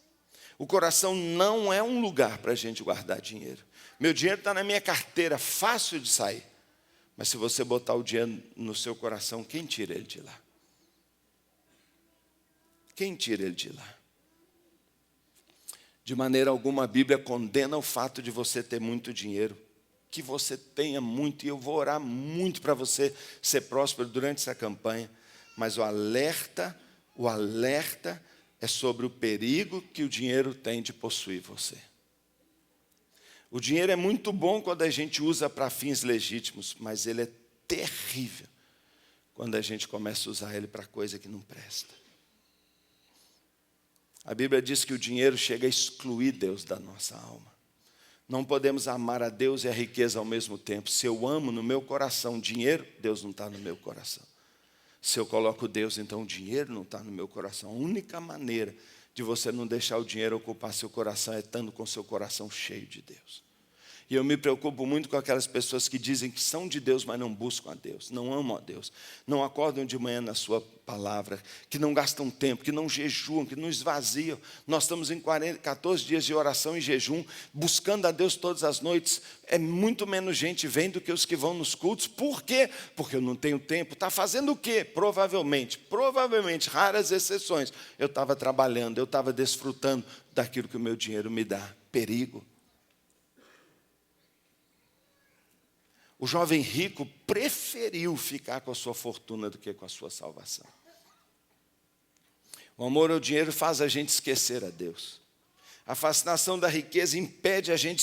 O coração não é um lugar para a gente guardar dinheiro. Meu dinheiro está na minha carteira, fácil de sair. Mas se você botar o dinheiro no seu coração, quem tira ele de lá? Quem tira ele de lá? De maneira alguma a Bíblia condena o fato de você ter muito dinheiro. Que você tenha muito, e eu vou orar muito para você ser próspero durante essa campanha. Mas o alerta é sobre o perigo que o dinheiro tem de possuir você. O dinheiro é muito bom quando a gente usa para fins legítimos, mas ele é terrível quando a gente começa a usar ele para coisa que não presta. A Bíblia diz que o dinheiro chega a excluir Deus da nossa alma. Não podemos amar a Deus e a riqueza ao mesmo tempo. Se eu amo no meu coração dinheiro, Deus não está no meu coração. Se eu coloco Deus, então o dinheiro não está no meu coração. A única maneira de você não deixar o dinheiro ocupar seu coração é estando com seu coração cheio de Deus. E eu me preocupo muito com aquelas pessoas que dizem que são de Deus, mas não buscam a Deus, não amam a Deus, não acordam de manhã na sua palavra, que não gastam tempo, que não jejuam, que não esvaziam. Nós estamos em 14 dias de oração e jejum, buscando a Deus todas as noites. É muito menos gente vem do que os que vão nos cultos. Por quê? Porque eu não tenho tempo. Está fazendo o quê? Provavelmente, raras exceções, eu estava trabalhando, eu estava desfrutando daquilo que o meu dinheiro me dá. Perigo. O jovem rico preferiu ficar com a sua fortuna do que com a sua salvação. O amor ao dinheiro faz a gente esquecer a Deus. A fascinação da riqueza impede a gente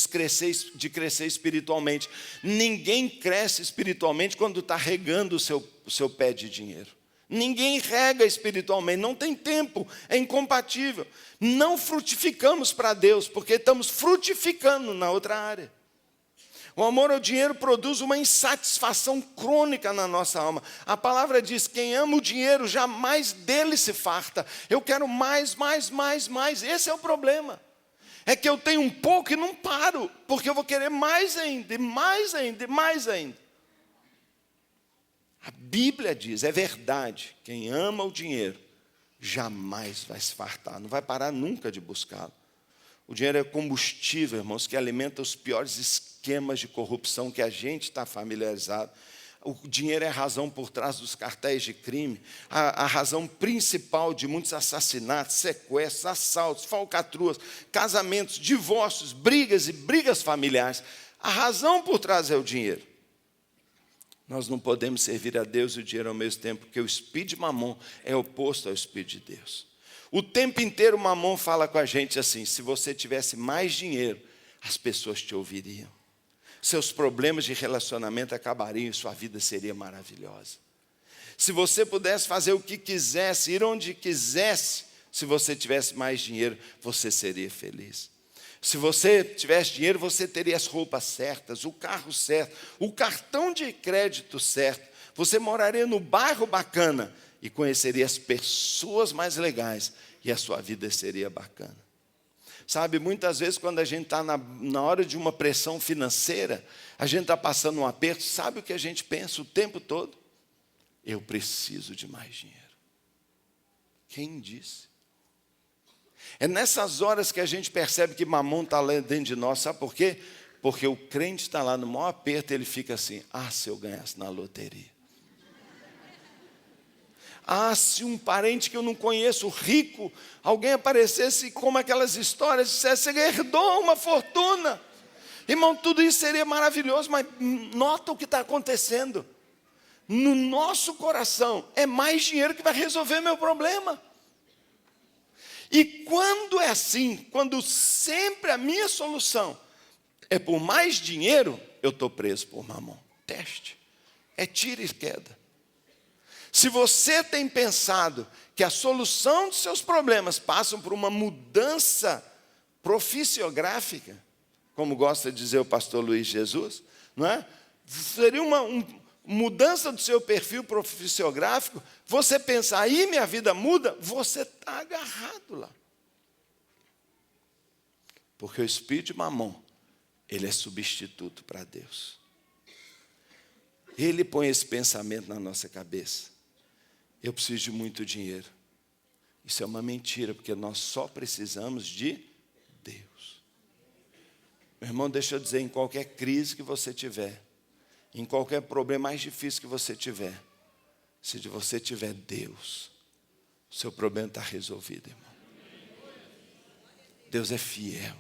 de crescer espiritualmente. Ninguém cresce espiritualmente quando está regando o seu pé de dinheiro. Ninguém rega espiritualmente, não tem tempo, é incompatível. Não frutificamos para Deus, porque estamos frutificando na outra área. O amor ao dinheiro produz uma insatisfação crônica na nossa alma. A palavra diz, quem ama o dinheiro jamais dele se farta. Eu quero mais. Esse é o problema. É que eu tenho um pouco e não paro, porque eu vou querer mais ainda. A Bíblia diz, é verdade, quem ama o dinheiro jamais vai se fartar, não vai parar nunca de buscá-lo. O dinheiro é combustível, irmãos, que alimenta os piores esquemas de corrupção que a gente está familiarizado. O dinheiro é a razão por trás dos cartéis de crime, a razão principal de muitos assassinatos, sequestros, assaltos, falcatruas, casamentos, divórcios, brigas e brigas familiares. A razão por trás é o dinheiro. Nós não podemos servir a Deus e o dinheiro ao mesmo tempo, porque o espírito de Mamon é oposto ao espírito de Deus. O tempo inteiro Mamon fala com a gente assim: se você tivesse mais dinheiro, as pessoas te ouviriam. Seus problemas de relacionamento acabariam e sua vida seria maravilhosa. Se você pudesse fazer o que quisesse, ir onde quisesse, se você tivesse mais dinheiro, você seria feliz. Se você tivesse dinheiro, você teria as roupas certas, o carro certo, o cartão de crédito certo. Você moraria no bairro bacana e conheceria as pessoas mais legais e a sua vida seria bacana. Sabe, muitas vezes quando a gente está na hora de uma pressão financeira, a gente está passando um aperto, sabe o que a gente pensa o tempo todo? Eu preciso de mais dinheiro. Quem disse? É nessas horas que a gente percebe que Mamon está lá dentro de nós, sabe por quê? Porque o crente está lá no maior aperto e ele fica assim: se eu ganhasse na loteria. Se um parente que eu não conheço, rico, alguém aparecesse como aquelas histórias, dissesse: você herdou uma fortuna. Irmão, tudo isso seria maravilhoso, mas nota o que está acontecendo. No nosso coração, é mais dinheiro que vai resolver meu problema. E quando é assim, quando sempre a minha solução é por mais dinheiro, eu estou preso por Mamon. Teste. É tiro e queda. Se você tem pensado que a solução dos seus problemas passam por uma mudança proficiográfica, como gosta de dizer o pastor Luiz Jesus, não é? Seria uma mudança do seu perfil proficiográfico, você pensa, aí minha vida muda, você está agarrado lá. Porque o espírito de Mamon, ele é substituto para Deus. Ele põe esse pensamento na nossa cabeça: eu preciso de muito dinheiro. Isso é uma mentira, porque nós só precisamos de Deus. Meu irmão, deixa eu dizer, em qualquer crise que você tiver, em qualquer problema mais difícil que você tiver, se você tiver Deus, o seu problema está resolvido, irmão. Deus é fiel.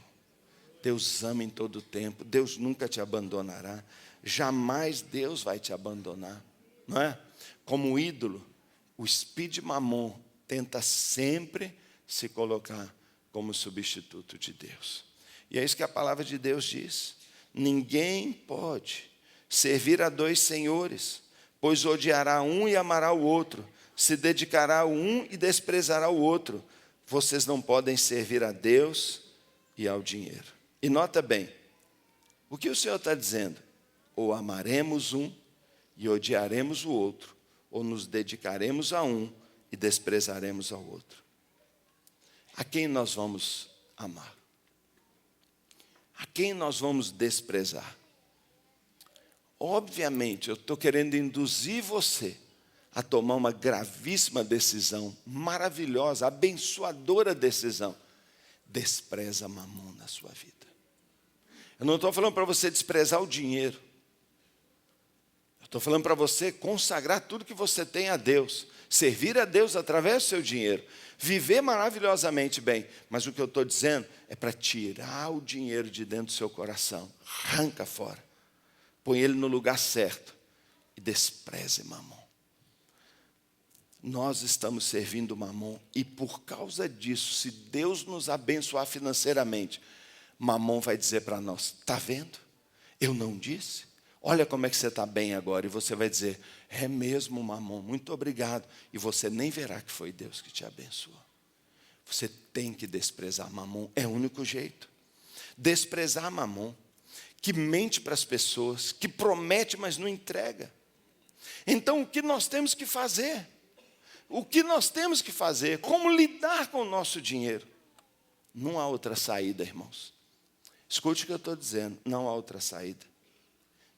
Deus ama em todo o tempo. Deus nunca te abandonará. Jamais Deus vai te abandonar, não é? Como ídolo, o espírito de Mamon tenta sempre se colocar como substituto de Deus. E é isso que a palavra de Deus diz: ninguém pode servir a dois senhores, pois odiará um e amará o outro, se dedicará a um e desprezará o outro. Vocês não podem servir a Deus e ao dinheiro. E nota bem, o que o Senhor está dizendo? Ou amaremos um e odiaremos o outro, ou nos dedicaremos a um e desprezaremos ao outro. A quem nós vamos amar? A quem nós vamos desprezar? Obviamente, eu estou querendo induzir você a tomar uma gravíssima decisão, maravilhosa, abençoadora decisão. Despreza Mamon na sua vida. Eu não estou falando para você desprezar o dinheiro. Eu estou falando para você consagrar tudo que você tem a Deus. Servir a Deus através do seu dinheiro. Viver maravilhosamente bem. Mas o que eu estou dizendo é para tirar o dinheiro de dentro do seu coração. Arranca fora. Põe ele no lugar certo. E despreze Mamon. Nós estamos servindo Mamon. E por causa disso, se Deus nos abençoar financeiramente, Mamon vai dizer para nós: está vendo? Eu não disse? Olha como é que você está bem agora. E você vai dizer: é mesmo, Mamon, muito obrigado. E você nem verá que foi Deus que te abençoou. Você tem que desprezar Mamon. É o único jeito. Desprezar Mamon, que mente para as pessoas, que promete, mas não entrega. Então, o que nós temos que fazer? O que nós temos que fazer? Como lidar com o nosso dinheiro? Não há outra saída, irmãos. Escute o que eu estou dizendo. Não há outra saída.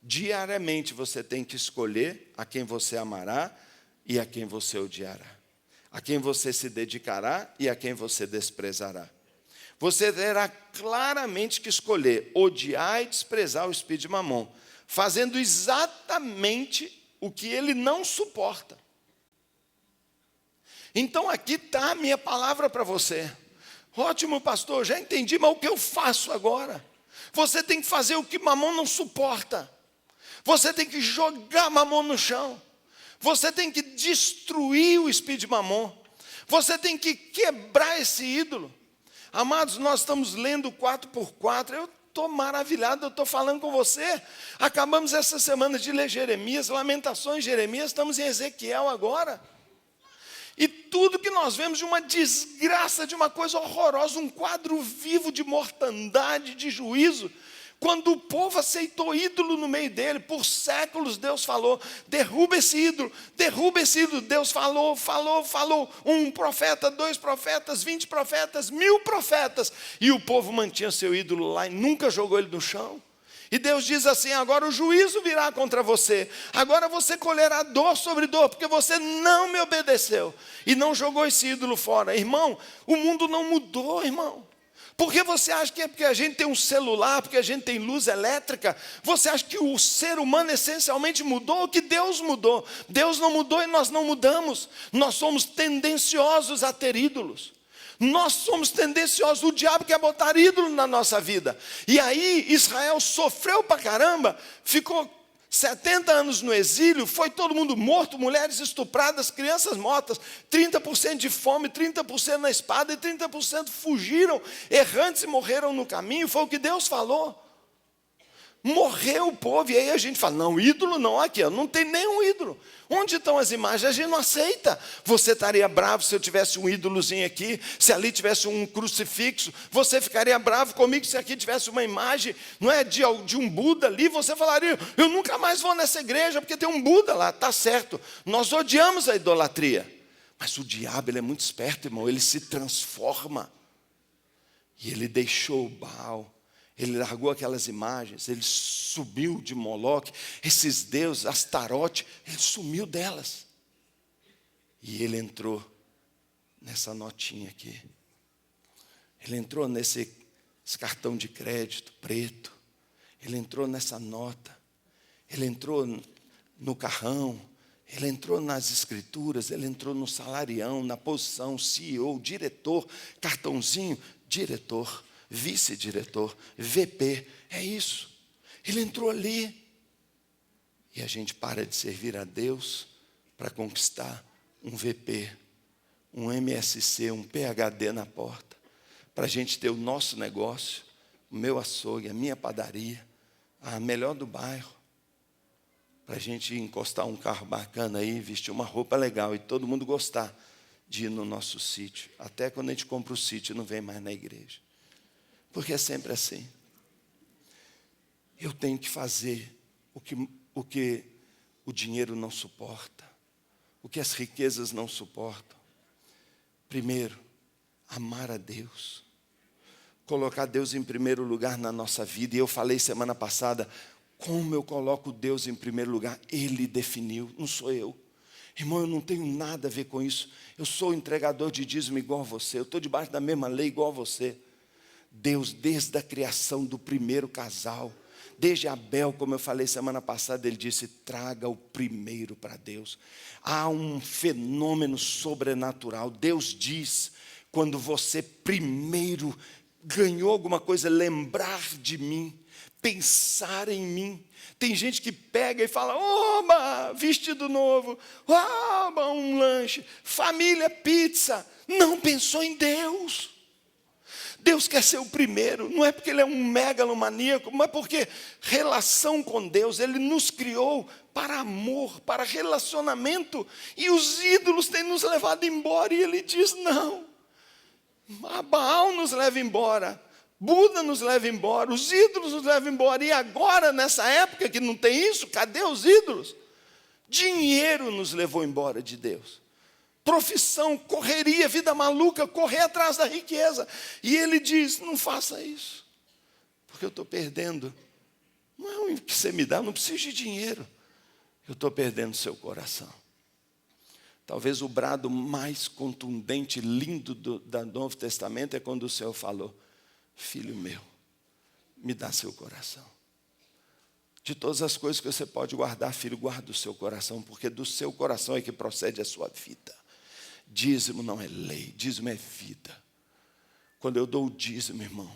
Diariamente você tem que escolher a quem você amará e a quem você odiará. A quem você se dedicará e a quem você desprezará. Você terá claramente que escolher odiar e desprezar o espírito de Mamon, fazendo exatamente o que ele não suporta. Então aqui está a minha palavra para você. Ótimo, pastor, já entendi, mas o que eu faço agora? Você tem que fazer o que Mamon não suporta. Você tem que jogar Mamon no chão. Você tem que destruir o espírito de Mamon. Você tem que quebrar esse ídolo. Amados, nós estamos lendo 4x4, eu estou maravilhado, eu estou falando com você. Acabamos essa semana de ler Jeremias, Lamentações, Jeremias, estamos em Ezequiel agora. E tudo que nós vemos de uma desgraça, de uma coisa horrorosa, um quadro vivo de mortandade, de juízo. Quando o povo aceitou ídolo no meio dele, por séculos Deus falou, derruba esse ídolo, derruba esse ídolo. Deus falou. Um profeta, 2 profetas, 20 profetas, 1000 profetas. E o povo mantinha seu ídolo lá e nunca jogou ele no chão. E Deus diz assim, agora o juízo virá contra você. Agora você colherá dor sobre dor, porque você não me obedeceu. E não jogou esse ídolo fora. Irmão, o mundo não mudou, irmão. Por que você acha que é porque a gente tem um celular, porque a gente tem luz elétrica? Você acha que o ser humano essencialmente mudou ou que Deus mudou? Deus não mudou e nós não mudamos. Nós somos tendenciosos a ter ídolos. Nós somos tendenciosos, o diabo quer botar ídolo na nossa vida. E aí Israel sofreu pra caramba, ficou 70 anos no exílio, foi todo mundo morto, mulheres estupradas, crianças mortas, 30% de fome, 30% na espada e 30% fugiram, errantes e morreram no caminho, foi o que Deus falou. Morreu o povo, e aí a gente fala, não, ídolo não, aqui, ó, não tem nenhum ídolo. Onde estão as imagens? A gente não aceita. Você estaria bravo se eu tivesse um ídolozinho aqui, se ali tivesse um crucifixo, você ficaria bravo comigo se aqui tivesse uma imagem, não é, de um Buda ali, você falaria, eu nunca mais vou nessa igreja, porque tem um Buda lá, está certo. Nós odiamos a idolatria. Mas o diabo, ele é muito esperto, irmão, ele se transforma. E ele deixou o Baal. Ele largou aquelas imagens, ele subiu de Moloque, esses deuses, Astarote, ele sumiu delas. E ele entrou nessa notinha aqui. Ele entrou nesse cartão de crédito preto. Ele entrou nessa nota. Ele entrou no carrão. Ele entrou nas escrituras. Ele entrou no salarião, na posição, CEO, diretor, cartãozinho, diretor. Vice-diretor, VP, é isso. Ele entrou ali. E a gente para de servir a Deus para conquistar um VP, um MSC, um PhD na porta. Para a gente ter o nosso negócio, o meu açougue, a minha padaria, a melhor do bairro. Para a gente encostar um carro bacana aí, vestir uma roupa legal e todo mundo gostar de ir no nosso sítio. Até quando a gente compra o sítio, não vem mais na igreja. Porque é sempre assim. Eu tenho que fazer o que o dinheiro não suporta, o que as riquezas não suportam. Primeiro, amar a Deus. Colocar Deus em primeiro lugar na nossa vida. E eu falei semana passada, como eu coloco Deus em primeiro lugar? Ele definiu, não sou eu. Irmão, eu não tenho nada a ver com isso. Eu sou entregador de dízimo igual a você. Eu estou debaixo da mesma lei igual a você. Deus, desde a criação do primeiro casal, desde Abel, como eu falei semana passada, ele disse, traga o primeiro para Deus. Há um fenômeno sobrenatural. Deus diz, quando você primeiro ganhou alguma coisa, lembrar de mim, pensar em mim. Tem gente que pega e fala, oba, vestido novo, oba, um lanche, família, pizza. Não pensou em Deus. Deus quer ser o primeiro, não é porque Ele é um megalomaníaco, mas porque relação com Deus, Ele nos criou para amor, para relacionamento, e os ídolos têm nos levado embora, e Ele diz não, Baal nos leva embora, Buda nos leva embora, os ídolos nos levam embora, e agora nessa época que não tem isso, cadê os ídolos? Dinheiro nos levou embora de Deus. Profissão, correria, vida maluca, correr atrás da riqueza. E ele diz, não faça isso, porque eu estou perdendo Não é o que você me dá, eu não preciso de dinheiro. Eu estou perdendo seu coração. Talvez o brado mais contundente, lindo do Novo Testamento é quando o Senhor falou: filho meu, me dá seu coração. De todas as coisas que você pode guardar, filho, guarda o seu coração, porque do seu coração é que procede a sua vida. Dízimo não é lei, dízimo é vida. Quando eu dou o dízimo, irmão,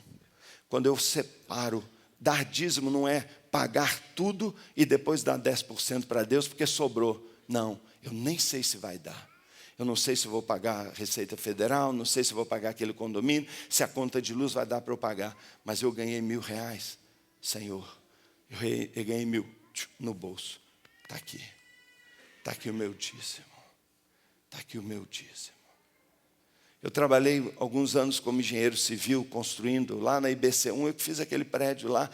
quando eu separo, dar dízimo não é pagar tudo e depois dar 10% para Deus porque sobrou. Não, eu nem sei se vai dar. Eu não sei se vou pagar a Receita Federal, não sei se vou pagar aquele condomínio, se a conta de luz vai dar para eu pagar. Mas eu ganhei R$1.000, Senhor. Eu ganhei 1.000 no bolso. Está aqui. Está aqui o meu dízimo. Está aqui o meu dízimo. Eu trabalhei alguns anos como engenheiro civil, construindo lá na IBC1. Eu que fiz aquele prédio lá,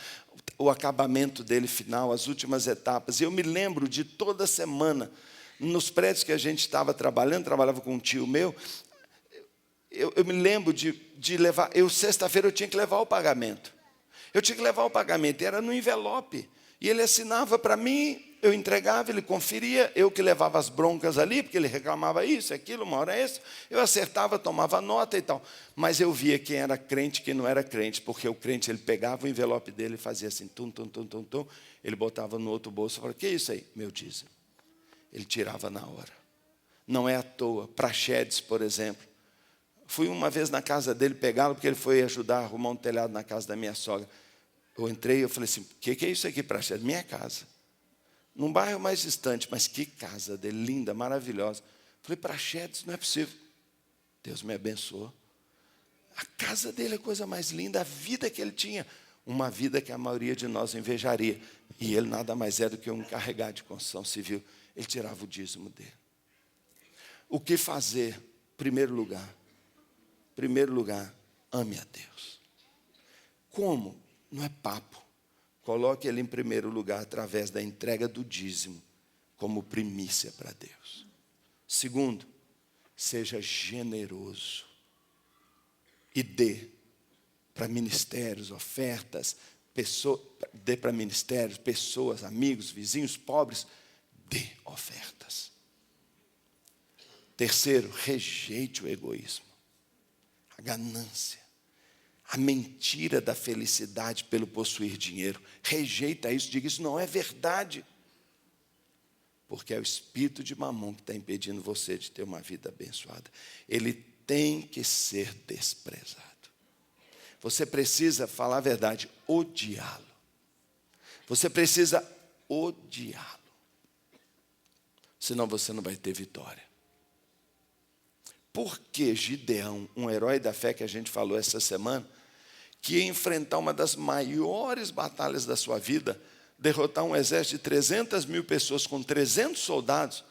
o acabamento dele final, as últimas etapas. E eu me lembro de toda semana, nos prédios que a gente estava trabalhando, trabalhava com um tio meu, eu me lembro de levar, sexta-feira eu tinha que levar o pagamento. Eu tinha que levar o pagamento, era no envelope. E ele assinava para mim, eu entregava, ele conferia, eu que levava as broncas ali, porque ele reclamava isso, aquilo, uma hora isso. Eu acertava, tomava nota e tal. Mas eu via quem era crente e quem não era crente, porque o crente, ele pegava o envelope dele e fazia assim, tum, tum, tum, tum, tum. Ele botava no outro bolso e falava: que é isso aí? Meu dízimo. Ele tirava na hora. Não é à toa. Praxedes, por exemplo. Fui uma vez na casa dele pegá-lo, porque ele foi ajudar a arrumar um telhado na casa da minha sogra. Eu entrei e eu falei assim: o que é isso aqui, Praxedes? Minha casa. Num bairro mais distante, mas que casa dele, linda, maravilhosa. Falei: Praxedes, não é possível. Deus me abençoou. A casa dele é a coisa mais linda, a vida que ele tinha. Uma vida que a maioria de nós invejaria. E ele nada mais é do que um encarregado de construção civil. Ele tirava o dízimo dele. O que fazer? Primeiro lugar, ame a Deus. Como? Não é papo. Coloque ele em primeiro lugar através da entrega do dízimo como primícia para Deus. Segundo, seja generoso e dê para ministérios, ofertas, dê para ministérios, pessoas, amigos, vizinhos, pobres, dê ofertas. Terceiro, rejeite o egoísmo, a ganância, a mentira da felicidade pelo possuir dinheiro. Rejeita isso, diga: isso não é verdade. Porque é o espírito de Mamon que está impedindo você de ter uma vida abençoada. Ele tem que ser desprezado. Você precisa, falar a verdade, odiá-lo. Você precisa odiá-lo. Senão você não vai ter vitória. Por que Gideão, um herói da fé que a gente falou essa semana, que ia enfrentar uma das maiores batalhas da sua vida, derrotar um exército de 300.000 pessoas com 300 soldados,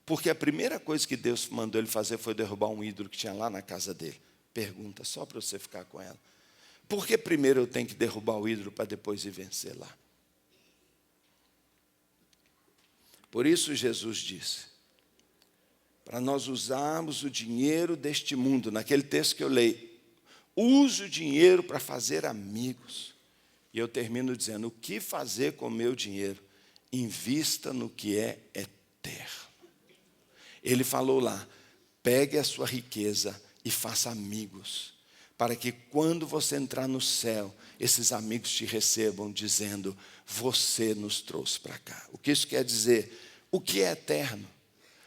porque a primeira coisa que Deus mandou ele fazer foi derrubar um ídolo que tinha lá na casa dele? Pergunta, só para você ficar com ela. Por que primeiro eu tenho que derrubar o ídolo para depois ir vencer lá? Por isso Jesus disse, para nós usarmos o dinheiro deste mundo, naquele texto que eu leio, use o dinheiro para fazer amigos. E eu termino dizendo: o que fazer com o meu dinheiro? Invista no que é eterno. Ele falou lá: pegue a sua riqueza e faça amigos, para que quando você entrar no céu, esses amigos te recebam dizendo: você nos trouxe para cá. O que isso quer dizer? O que é eterno?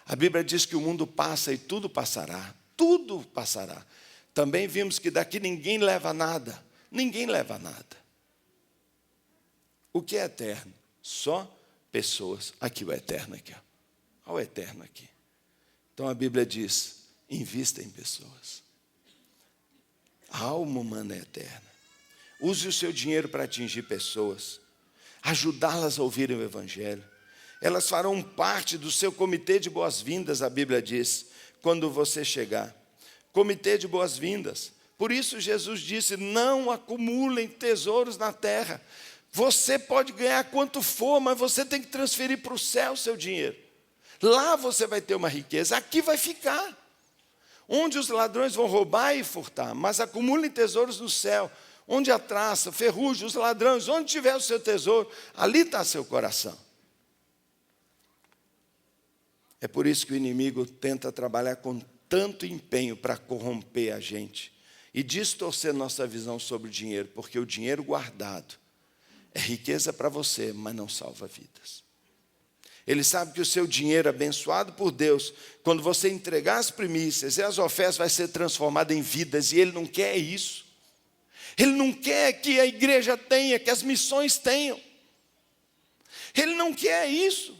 A Bíblia diz que o mundo passa e tudo passará. Tudo passará. Também vimos que daqui ninguém leva nada. Ninguém leva nada. O que é eterno? Só pessoas. Aqui o eterno aqui. Olha o eterno aqui. Então a Bíblia diz: invista em pessoas. A alma humana é eterna. Use o seu dinheiro para atingir pessoas. Ajudá-las a ouvirem o Evangelho. Elas farão parte do seu comitê de boas-vindas, a Bíblia diz, quando você chegar. Comitê de boas-vindas. Por isso Jesus disse: não acumulem tesouros na terra. Você pode ganhar quanto for, mas você tem que transferir para o céu o seu dinheiro. Lá você vai ter uma riqueza, aqui vai ficar. Onde os ladrões vão roubar e furtar, mas acumulem tesouros no céu, Onde a traça, ferrugem, os ladrões, onde tiver o seu tesouro, ali está seu coração. É por isso que o inimigo tenta trabalhar com tanto empenho para corromper a gente e distorcer nossa visão sobre o dinheiro, porque o dinheiro guardado é riqueza para você, mas não salva vidas. Ele sabe que o seu dinheiro abençoado por Deus, quando você entregar as primícias e as ofertas, vai ser transformado em vidas, e Ele não quer isso. Ele não quer que a igreja tenha, que as missões tenham. Ele não quer isso.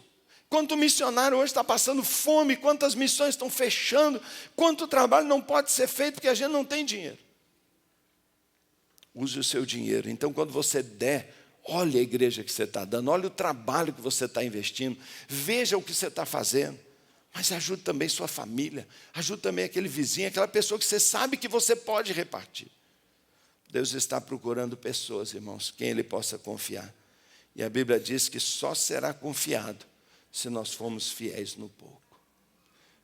Quanto missionário hoje está passando fome, quantas missões estão fechando, quanto trabalho não pode ser feito porque a gente não tem dinheiro. Use o seu dinheiro. Então, quando você der, olhe a igreja que você está dando, olhe o trabalho que você está investindo, veja o que você está fazendo, mas ajude também sua família, ajude também aquele vizinho, aquela pessoa que você sabe que você pode repartir. Deus está procurando pessoas, irmãos, quem Ele possa confiar. E a Bíblia diz que só será confiado se nós formos fiéis no pouco.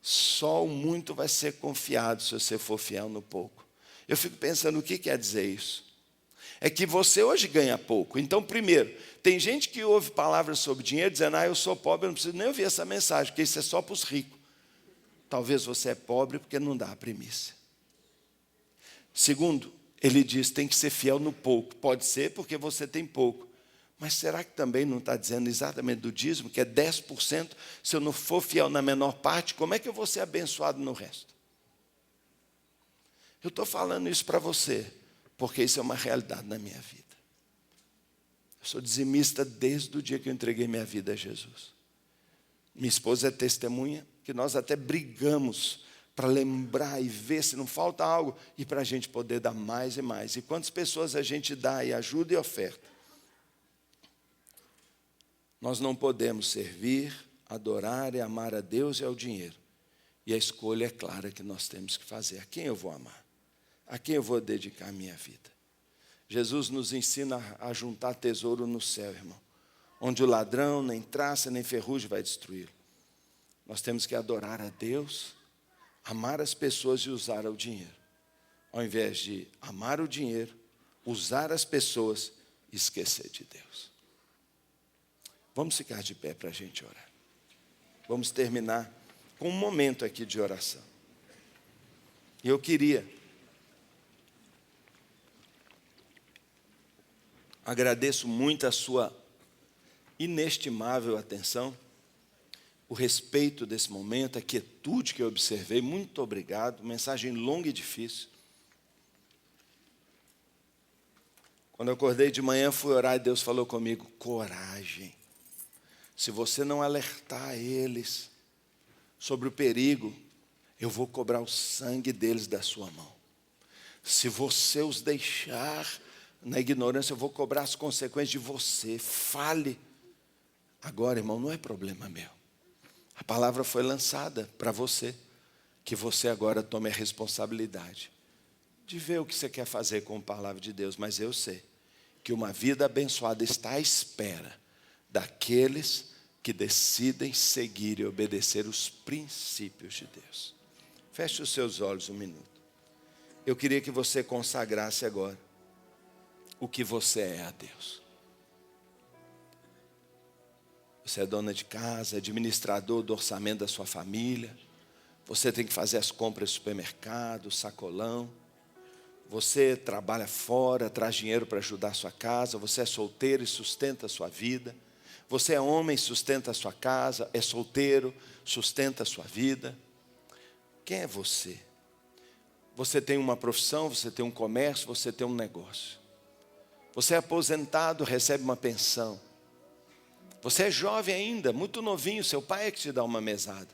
Só o muito vai ser confiado se você for fiel no pouco. Eu fico pensando, o que quer dizer isso? É que você hoje ganha pouco. Então, primeiro, tem gente que ouve palavras sobre dinheiro dizendo, eu sou pobre, eu não preciso nem ouvir essa mensagem, porque isso é só para os ricos. Talvez você é pobre porque não dá a primícia. Segundo, ele diz, tem que ser fiel no pouco. Pode ser porque você tem pouco. Mas será que também não está dizendo exatamente do dízimo, que é 10%? Se eu não for fiel na menor parte, como é que eu vou ser abençoado no resto? Eu estou falando isso para você, porque isso é uma realidade na minha vida. Eu sou dizimista desde o dia que eu entreguei minha vida a Jesus. Minha esposa é testemunha, que nós até brigamos para lembrar e ver se não falta algo, e para a gente poder dar mais e mais. E quantas pessoas a gente dá e ajuda e oferta. Nós não podemos servir, adorar e amar a Deus e ao dinheiro. E a escolha é clara que nós temos que fazer. A quem eu vou amar? A quem eu vou dedicar a minha vida? Jesus nos ensina a juntar tesouro no céu, irmão. Onde o ladrão, nem traça, nem ferrugem vai destruí-lo. Nós temos que adorar a Deus, amar as pessoas e usar o dinheiro. Ao invés de amar o dinheiro, usar as pessoas e esquecer de Deus. Vamos ficar de pé para a gente orar. Vamos terminar com um momento aqui de oração. E eu queria agradeço muito a sua inestimável atenção, o respeito desse momento, a quietude que eu observei. Muito obrigado. Mensagem longa e difícil. Quando eu acordei de manhã, fui orar e Deus falou comigo, coragem. Se você não alertar eles sobre o perigo, eu vou cobrar o sangue deles da sua mão. Se você os deixar na ignorância, eu vou cobrar as consequências de você. Fale. Agora, irmão, não é problema meu. A palavra foi lançada para você, que você agora tome a responsabilidade de ver o que você quer fazer com a palavra de Deus. Mas eu sei que uma vida abençoada está à espera daqueles que decidem seguir e obedecer os princípios de Deus. Feche os seus olhos um minuto. Eu queria que você consagrasse agora o que você é a Deus. Você é dona de casa, administrador do orçamento da sua família. Você tem que fazer as compras do supermercado, sacolão. Você trabalha fora, traz dinheiro para ajudar a sua casa. Você é solteiro e sustenta a sua vida. Você é homem, sustenta a sua casa. É solteiro, sustenta a sua vida. Quem é você? Você tem uma profissão, você tem um comércio, você tem um negócio. Você é aposentado, recebe uma pensão. Você é jovem ainda, muito novinho, seu pai é que te dá uma mesada.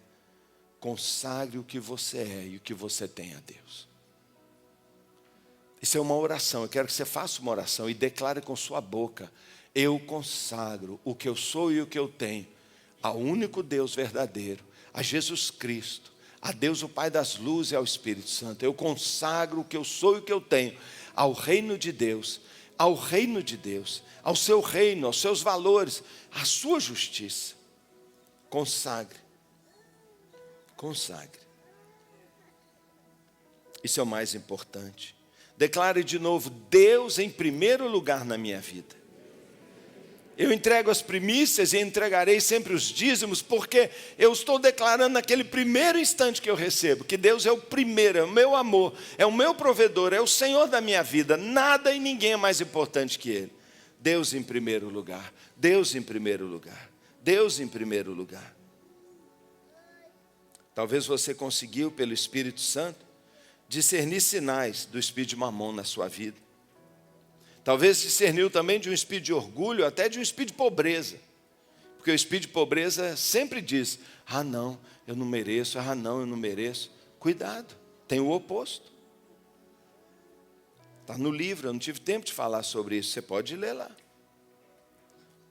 Consagre o que você é e o que você tem a Deus. Isso é uma oração. Eu quero que você faça uma oração e declare com sua boca: eu consagro o que eu sou e o que eu tenho ao único Deus verdadeiro, a Jesus Cristo, a Deus o Pai das luzes e ao Espírito Santo. Eu consagro o que eu sou e o que eu tenho ao reino de Deus, ao reino de Deus, ao seu reino, aos seus valores, à sua justiça. Consagre. Consagre. Isso é o mais importante. Declare de novo: Deus em primeiro lugar na minha vida. Eu entrego as primícias e entregarei sempre os dízimos, porque eu estou declarando naquele primeiro instante que eu recebo, que Deus é o primeiro, é o meu amor, é o meu provedor, é o Senhor da minha vida. Nada e ninguém é mais importante que Ele. Deus em primeiro lugar, Deus em primeiro lugar, Deus em primeiro lugar. Talvez você conseguiu, pelo Espírito Santo, discernir sinais do espírito de Mamon na sua vida. Talvez discerniu também de um espírito de orgulho, até de um espírito de pobreza. Porque o espírito de pobreza sempre diz: ah não, eu não mereço, ah não, eu não mereço. Cuidado, tem o oposto. Está no livro, eu não tive tempo de falar sobre isso, você pode ler lá.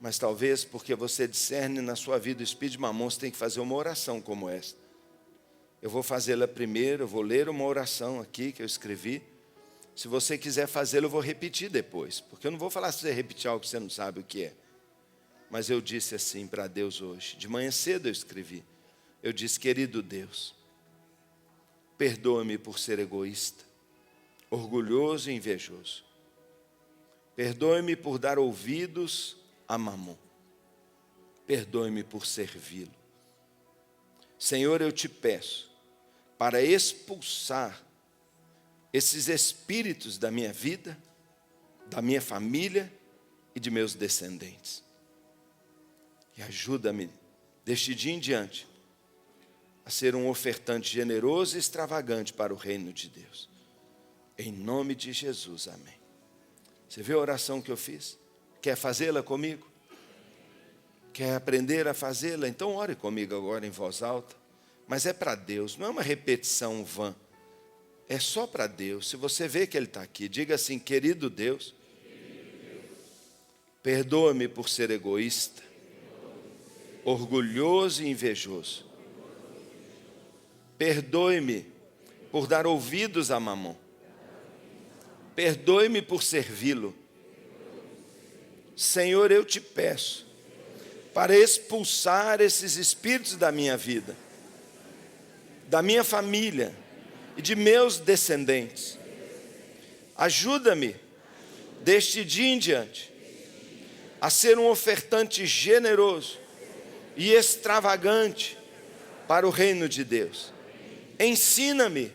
Mas talvez porque você discerne na sua vida o espírito de Mamon, você tem que fazer uma oração como esta. Eu vou fazê-la primeiro, eu vou ler uma oração aqui que eu escrevi. Se você quiser fazê-la, eu vou repetir depois. Porque eu não vou falar se você repetir algo que você não sabe o que é. Mas eu disse assim para Deus hoje. De manhã cedo eu escrevi. Eu disse: querido Deus, perdoa-me por ser egoísta, orgulhoso e invejoso. Perdoe-me por dar ouvidos a Mamon. Perdoe-me por servi-lo. Senhor, eu te peço para expulsar esses espíritos da minha vida, da minha família e de meus descendentes. E ajuda-me, deste dia em diante, a ser um ofertante generoso e extravagante para o reino de Deus. Em nome de Jesus, amém. Você viu a oração que eu fiz? Quer fazê-la comigo? Quer aprender a fazê-la? Então ore comigo agora em voz alta. Mas é para Deus, não é uma repetição vã. É só para Deus. Se você vê que Ele está aqui, diga assim: querido Deus, perdoa-me por ser egoísta, orgulhoso e invejoso. Perdoe-me por dar ouvidos a Mamon. Perdoe-me por servi-lo. Senhor, eu te peço para expulsar esses espíritos da minha vida, da minha família e de meus descendentes. Ajuda-me, deste dia em diante, a ser um ofertante generoso e extravagante para o reino de Deus. Ensina-me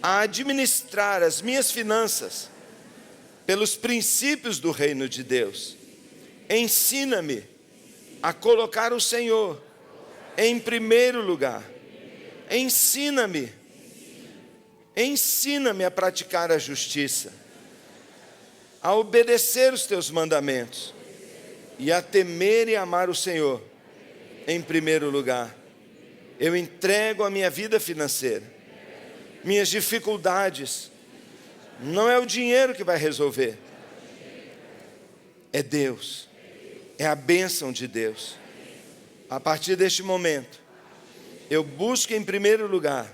a administrar as minhas finanças pelos princípios do reino de Deus. Ensina-me a colocar o Senhor em primeiro lugar. Ensina-me a praticar a justiça, a obedecer os teus mandamentos e a temer e amar o Senhor em primeiro lugar. Eu entrego a minha vida financeira, minhas dificuldades. Não é o dinheiro que vai resolver, é Deus, é a bênção de Deus. A partir deste momento, eu busco em primeiro lugar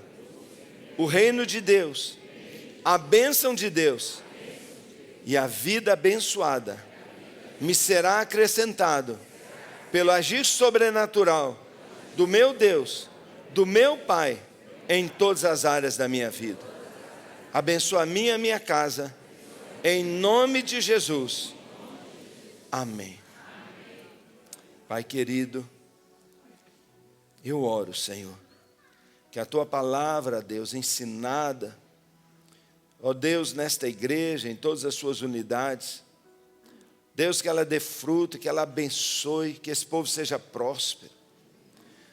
o reino de Deus, a bênção de Deus, e a vida abençoada me será acrescentado pelo agir sobrenatural do meu Deus, do meu Pai, em todas as áreas da minha vida. Abençoa a minha e a minha casa, em nome de Jesus. Amém. Pai querido, eu oro, Senhor, que a Tua palavra, Deus, ensinada, ó Deus, nesta igreja, em todas as suas unidades, Deus, que ela dê fruto, que ela abençoe, que esse povo seja próspero.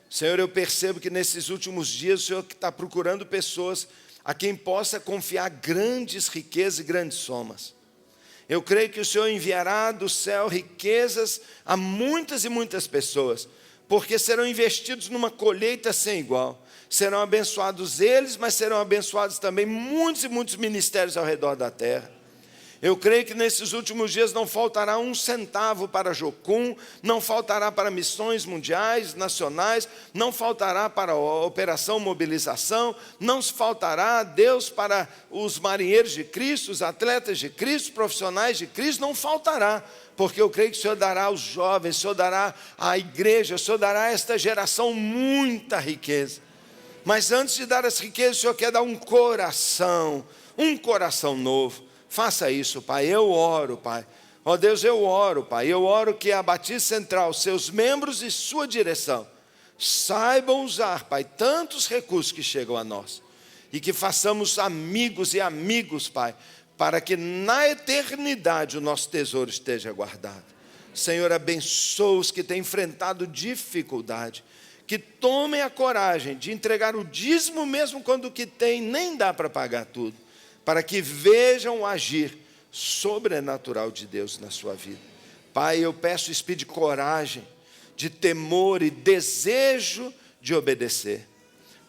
Senhor, eu percebo que nesses últimos dias o Senhor está procurando pessoas a quem possa confiar grandes riquezas e grandes somas. Eu creio que o Senhor enviará do céu riquezas a muitas e muitas pessoas, porque serão investidos numa colheita sem igual. Serão abençoados eles, mas serão abençoados também muitos e muitos ministérios ao redor da terra. Eu creio que nesses últimos dias não faltará um centavo para Jocum, não faltará para missões mundiais, nacionais, não faltará para a Operação Mobilização, não faltará, Deus, para os marinheiros de Cristo, os atletas de Cristo, os profissionais de Cristo, não faltará, porque eu creio que o Senhor dará aos jovens, o Senhor dará à igreja, o Senhor dará a esta geração muita riqueza. Mas antes de dar as riquezas, o Senhor quer dar um coração novo. Faça isso, Pai. Eu oro, Pai. Ó Deus, eu oro, Pai. Eu oro que a Batista Central, seus membros e sua direção, saibam usar, Pai, tantos recursos que chegam a nós. E que façamos amigos e amigos, Pai, para que na eternidade o nosso tesouro esteja guardado. Senhor, abençoa os que têm enfrentado dificuldade, que tomem a coragem de entregar o dízimo mesmo quando o que tem nem dá para pagar tudo, para que vejam o agir sobrenatural de Deus na sua vida. Pai, eu peço espírito de coragem, de temor e desejo de obedecer.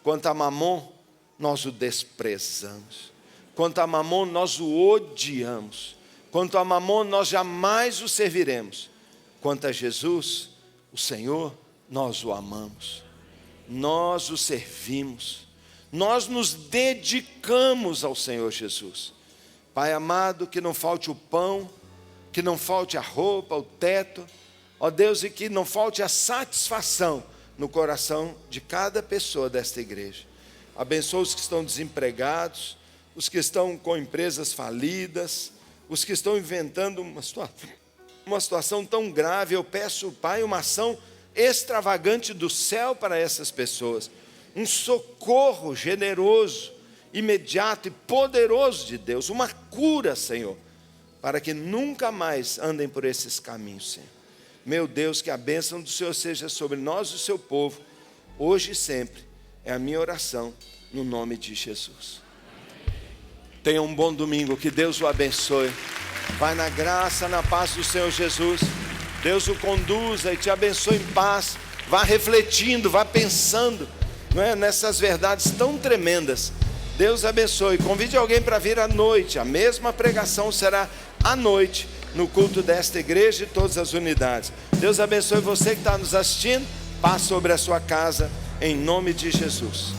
Quanto a Mamon, nós o desprezamos. Quanto a Mamon, nós o odiamos. Quanto a Mamon, nós jamais o serviremos. Quanto a Jesus, o Senhor, nós o amamos. Nós o servimos. Nós nos dedicamos ao Senhor Jesus. Pai amado, que não falte o pão, que não falte a roupa, o teto, ó Deus, e que não falte a satisfação no coração de cada pessoa desta igreja. Abençoa os que estão desempregados, os que estão com empresas falidas, os que estão inventando uma situação tão grave. Eu peço, Pai, uma ação extravagante do céu para essas pessoas, um socorro generoso, imediato e poderoso de Deus, uma cura, Senhor, para que nunca mais andem por esses caminhos, Senhor. Meu Deus, que a bênção do Senhor seja sobre nós e o seu povo, hoje e sempre. É a minha oração, no nome de Jesus. Tenha um bom domingo, que Deus o abençoe. Vai na graça, na paz do Senhor Jesus. Deus o conduza e te abençoe em paz. Vá refletindo, vá pensando, não é, nessas verdades tão tremendas. Deus abençoe. Convide alguém para vir à noite. A mesma pregação será à noite, no culto desta igreja e todas as unidades. Deus abençoe você que está nos assistindo. Paz sobre a sua casa, em nome de Jesus.